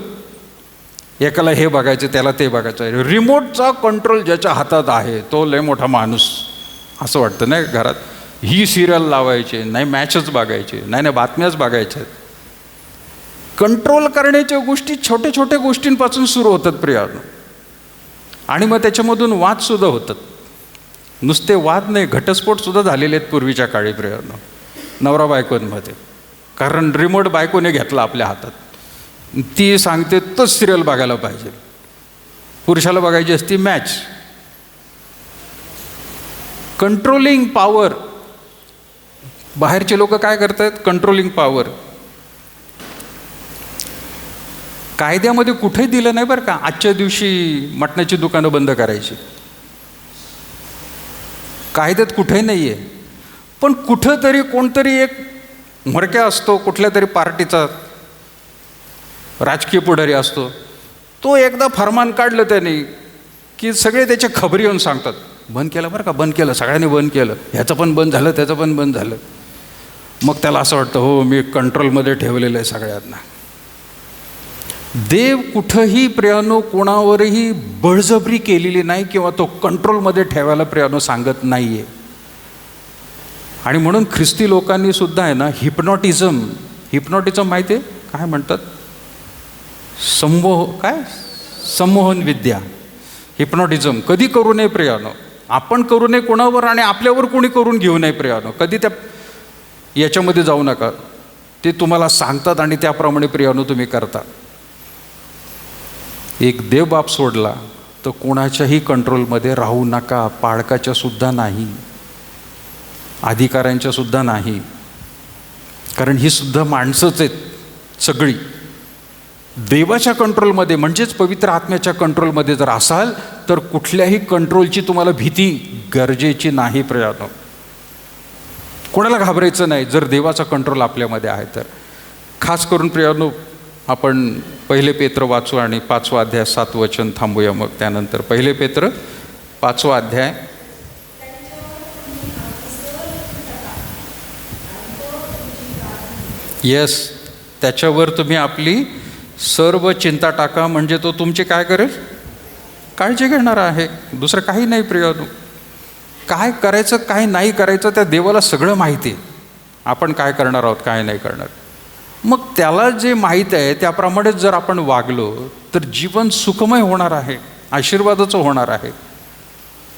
एकाला हे बघायचं त्याला ते बघायचं. रिमोटचा कंट्रोल ज्याच्या हातात आहे तो लय मोठा माणूस असं वाटतं नाही घरात. ही सिरियल लावायची नाही, मॅचच बघायचे नाही, बातम्याच बघायच्या. कंट्रोल करण्याच्या गोष्टी छोट्या छोट्या गोष्टींपासून सुरू होतात प्रियानो. आणि मग त्याच्यामधून वादसुद्धा होतात. नुसते वाद नाही, घटस्फोटसुद्धा झालेले आहेत पूर्वीच्या काळी प्रियानो, नवरा बायकोंमध्ये. कारण रिमोट बायकोने घेतला आपल्या हातात, ती सांगते तोच सिरियल बघायला पाहिजे. पुरुषाला बघायची असती मॅच. Controlling power. बाहेरचे लोक काय करतात? Controlling power. कायद्यामध्ये कुठेही दिलं नाही बरं का, आजच्या दिवशी मटणाची दुकानं बंद करायची. कायद्यात कुठेही नाही आहे. पण कुठंतरी कोणतरी एक म्होरक्या असतो, कुठल्या तरी पार्टीचा राजकीय पुढारी असतो, तो एकदा फरमान काढलं त्याने की सगळे त्याच्या खबरी येऊन सांगतात, बंद केलं बरं का, बंद केलं, सगळ्यांनी बंद केलं, ह्याचं पण बंद झालं, त्याचं पण बंद झालं. मग त्याला असं वाटतं, हो मी कंट्रोलमध्ये ठेवलेलं आहे सगळ्यांना. देव कुठंही प्रियानो कोणावरही बळजबरी केलेली नाही किंवा तो कंट्रोलमध्ये ठेवायला प्रियानो सांगत नाही आहे. आणि म्हणून ख्रिस्ती लोकांनी सुद्धा आहे ना हिप्नॉटिझम माहिती आहे काय म्हणतात, संमोहन विद्या, हिप्नॉटिझम कधी करू नये प्रियानो. आपण करू नये कोणावर आणि आपल्यावर कोणी करून घेऊ नये प्रियानो. कधी त्या याच्यामध्ये जाऊ नका. ते तुम्हाला सांगतात आणि त्याप्रमाणे प्रियानो तुम्ही करता. एक देवबाप सोडला तर कोणाच्याही कंट्रोलमध्ये राहू नका, पाळकाच्या सुद्धा नाही, अधिकाऱ्यांच्या सुद्धा नाही. कारण ही सुद्धा माणसंच आहेत सगळी. देवाच्या कंट्रोलमध्ये म्हणजेच पवित्र आत्म्याच्या कंट्रोलमध्ये जर असाल तर कुठल्याही कंट्रोलची तुम्हाला भीती गरजेची नाही प्रियानो. कोणाला घाबरायचं नाही जर देवाचा कंट्रोल आपल्यामध्ये आहे तर. खास करून प्रियानो आपण 1 पेत्र वाचू आणि 5वा अध्याय 7 वचन थांबूया. मग त्यानंतर 1 पेत्र 5वा अध्याय. येस, त्याच्यावर तुम्ही आपली सर्व चिंता टाका, म्हणजे तो तुमची काय करेल, काळजी घेणार आहे. दुसरं काही नाही प्रियानो. काय करायचं काय नाही करायचं त्या देवाला सगळं माहिती आहे. आपण काय करणार आहोत काय नाही करणार. मग त्याला जे माहीत आहे त्याप्रमाणेच जर आपण वागलो तर जीवन सुखमय होणार आहे, आशीर्वादाचं होणार आहे.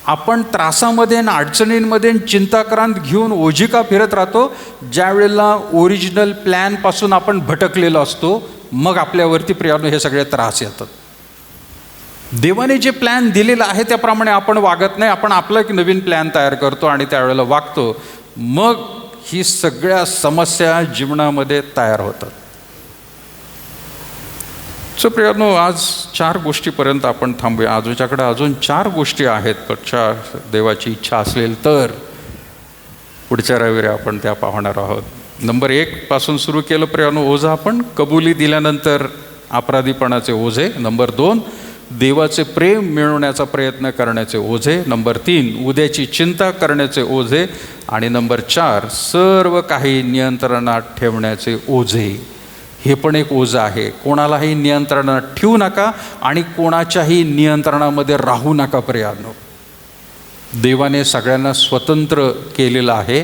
आपण त्रासामध्ये आणि अडचणींमध्ये चिंताक्रांत घेऊन ओझिका फिरत राहतो ज्या वेळेला ओरिजिनल प्लॅनपासून आपण भटकलेलो असतो. मग आपल्यावरती प्रियानो हे सगळे त्रास येतात. देवाने जे प्लॅन दिलेला आहे त्याप्रमाणे आपण वागत नाही, आपण आपला एक नवीन प्लॅन तयार करतो आणि त्यावेळेला वागतो. मग ही सगळ्या समस्या जीवनामध्ये तयार होतात. सो प्रियानो आज 4 गोष्टीपर्यंत आपण थांबूया. आजच्याकडे अजून 4 गोष्टी आहेत. पण देवाची इच्छा असेल तर पुढच्या रविवारी आपण त्या पाहणार आहोत. नंबर 1 पासून सुरू केलं प्रियानो, ओझं आपण कबुली दिल्यानंतर अपराधीपणाचे ओझे. नंबर 2 देवाचे प्रेम मिळवण्याचा प्रयत्न करण्याचे ओझे. नंबर 3 उद्याची चिंता करण्याचे ओझे. आणि नंबर 4 सर्व काही नियंत्रणात ठेवण्याचे ओझे. हे पण एक ओझं आहे. कोणालाही नियंत्रणात ठेवू नका आणि कोणाच्याही नियंत्रणामध्ये राहू नका प्रियानो. देवाने सगळ्यांना स्वतंत्र केलेलं आहे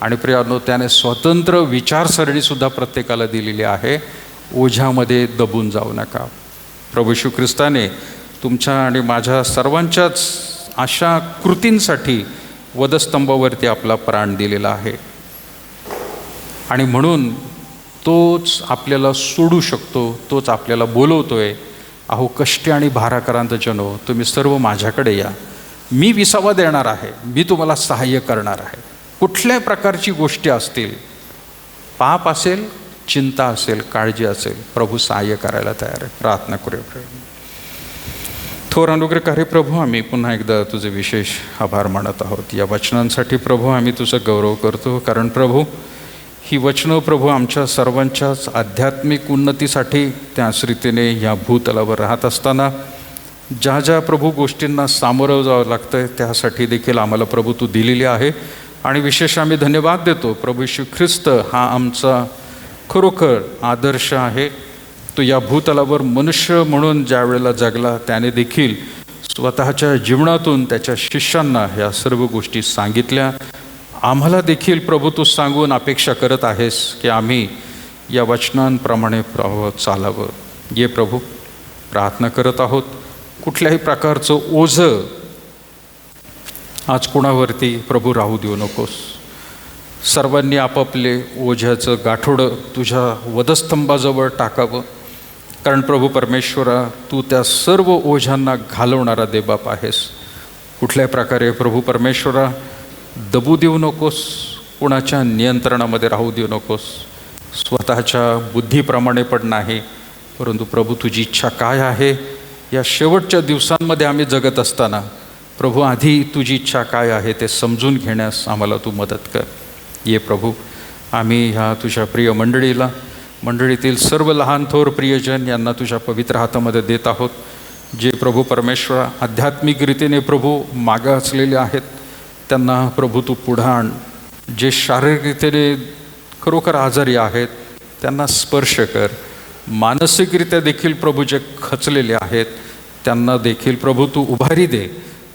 आणि प्रियानो त्याने स्वतंत्र विचारसरणीसुद्धा प्रत्येकाला दिलेली आहे. ओझ्यामध्ये दबून जाऊ नका. प्रभू येशू ख्रिस्ताने तुमच्या आणि माझ्या सर्वांच्याच अशा कृतींसाठी वधस्तंभावरती आपला प्राण दिलेला आहे आणि म्हणून तोच आपल्याला सोडू शकतो. तोच आपल्याला बोलवतोय, अहो कष्टी आणि भाराक्रांत जनो तुम्ही सर्व माझ्याकडे या, मी विसावा देणार आहे, मी तुम्हाला सहाय्य करणार आहे. कुठल्याही प्रकारची गोष्टी असतील, पाप असेल, चिंता असेल, काळजी असेल, प्रभू सहाय्य करायला तयार आहे. प्रार्थना करूया. थोर अनुग्रहकारी प्रभू, आम्ही पुन्हा एकदा तुझे विशेष आभार मानत आहोत या वचनांसाठी. प्रभू आम्ही तुझा गौरव करतो, कारण प्रभू ही वचनं प्रभू आमच्या सर्वांच्याच आध्यात्मिक उन्नतीसाठी त्याच रीतीने या भूतलावर राहत असताना ज्या ज्या प्रभू गोष्टींना सामोरं जावं लागतं आहे त्यासाठी देखील आम्हाला प्रभू तू दिलेली आहे. आणि विशेष आम्ही धन्यवाद देतो प्रभू येशू ख्रिस्त हा आमचा खरोखर आदर्श आहे. तो या भूतलावर मनुष्य म्हणून ज्या वेळेला जगला त्याने देखील स्वतःच्या जीवनातून त्याच्या शिष्यांना ह्या सर्व गोष्टी सांगितल्या. आम्हाला देखील प्रभू तू सांगून अपेक्षा करत आहेस की आम्ही या वचनांप्रमाणे प्रभू चालावं. ये प्रभू, प्रार्थना करत आहोत कुठल्याही प्रकारचं ओझं आज कोणावरती प्रभू राहू देऊ नकोस. सर्वांनी आपापले ओझ्याचं गाठोडं तुझ्या वधस्तंभाजवळ टाकावं, कारण प्रभू परमेश्वरा तू त्या सर्व ओझ्यांना घालवणारा देवबाप आहेस. कुठल्याही प्रकारे प्रभू परमेश्वरा दबू देऊ नकोस, कुणाच्या नियंत्रणामध्ये राहू देऊ नकोस, स्वतःच्या बुद्धीप्रमाणे पण नाही. परंतु प्रभू तुझी इच्छा काय आहे या शेवटच्या दिवसांमध्ये आम्ही जगत असताना प्रभू आधी तुझी इच्छा काय आहे ते समजून घेण्यास आम्हाला तू मदत कर. ये प्रभू, आम्ही ह्या तुझ्या प्रिय मंडळीतील सर्व लहान थोर प्रियजन यांना तुझ्या पवित्र हातामध्ये देत आहोत. जे प्रभू परमेश्वर आध्यात्मिक रीतीने प्रभू मागं असलेले आहेत त्यांना प्रभू तू पुढं आण. जे शारीरिकरीतीने खरोखर आजारी आहेत त्यांना स्पर्श कर. मानसिकरित्या देखील प्रभू जे खचलेले आहेत त्यांना देखील प्रभू तू उभारी दे.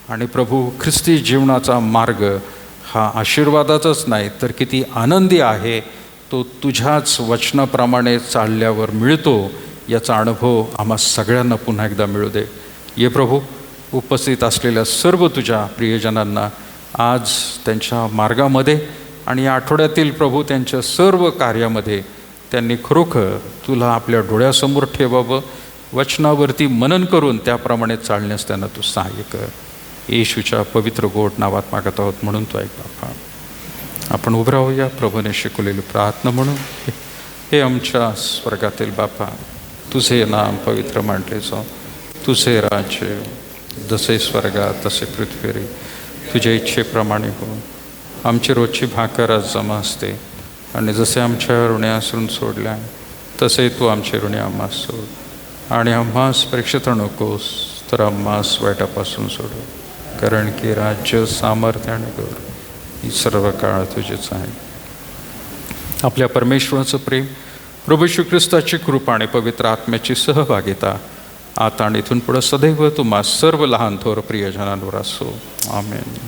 आणि प्रभू ख्रिस्ती जीवनाचा मार्ग हा आशीर्वादाचाच नाही तर किती आनंदी आहे तो तुझ्याच वचनाप्रमाणे चालल्यावर मिळतो याचा अनुभव आम्हा सगळ्यांना पुन्हा एकदा मिळू दे. ये प्रभू, उपस्थित असलेल्या सर्व तुझ्या प्रियजनांना आज त्यांच्या मार्गामध्ये आणि या आठवड्यातील प्रभू त्यांच्या सर्व कार्यामध्ये त्यांनी खरोखर तुला आपल्या डोळ्यासमोर ठेवावं. वचनावरती मनन करून त्याप्रमाणे चालण्यास त्यांना तू सहाय्य कर. येशूच्या पवित्र गोड नावात मागत आहोत म्हणून तो ऐक बापा. आपण उभं राहूया प्रभूने शिकवलेली प्रार्थना म्हणून. हे आमच्या स्वर्गातील बापा, तुझे नाम पवित्र मानले जाओ. तुझे राज्य जसे स्वर्गात तसे पृथ्वीवर. तुझ्या इच्छेप्रमाणे हो. आमची रोजची भाकर आज जमा असते आणि जसे आमच्या ऋणी असून सोडल्या तसे तू आमचे ऋणी आम्हास सोड. आणि आम्हास परीक्षित नकोस तर आम्हास वाईटापासून सोडव. कारण की राज्य, सामर्थ्य आणि गौरव ही सर्व काळ तुझेच आहे. आपल्या परमेश्वराचं प्रेम, प्रभू श्री ख्रिस्ताची कृपा आणि पवित्र आत्म्याची सहभागिता आता आणि इथून पुढं सदैव तुम्हा सर्व लहान थोर प्रियजनांवर असो. आमेन.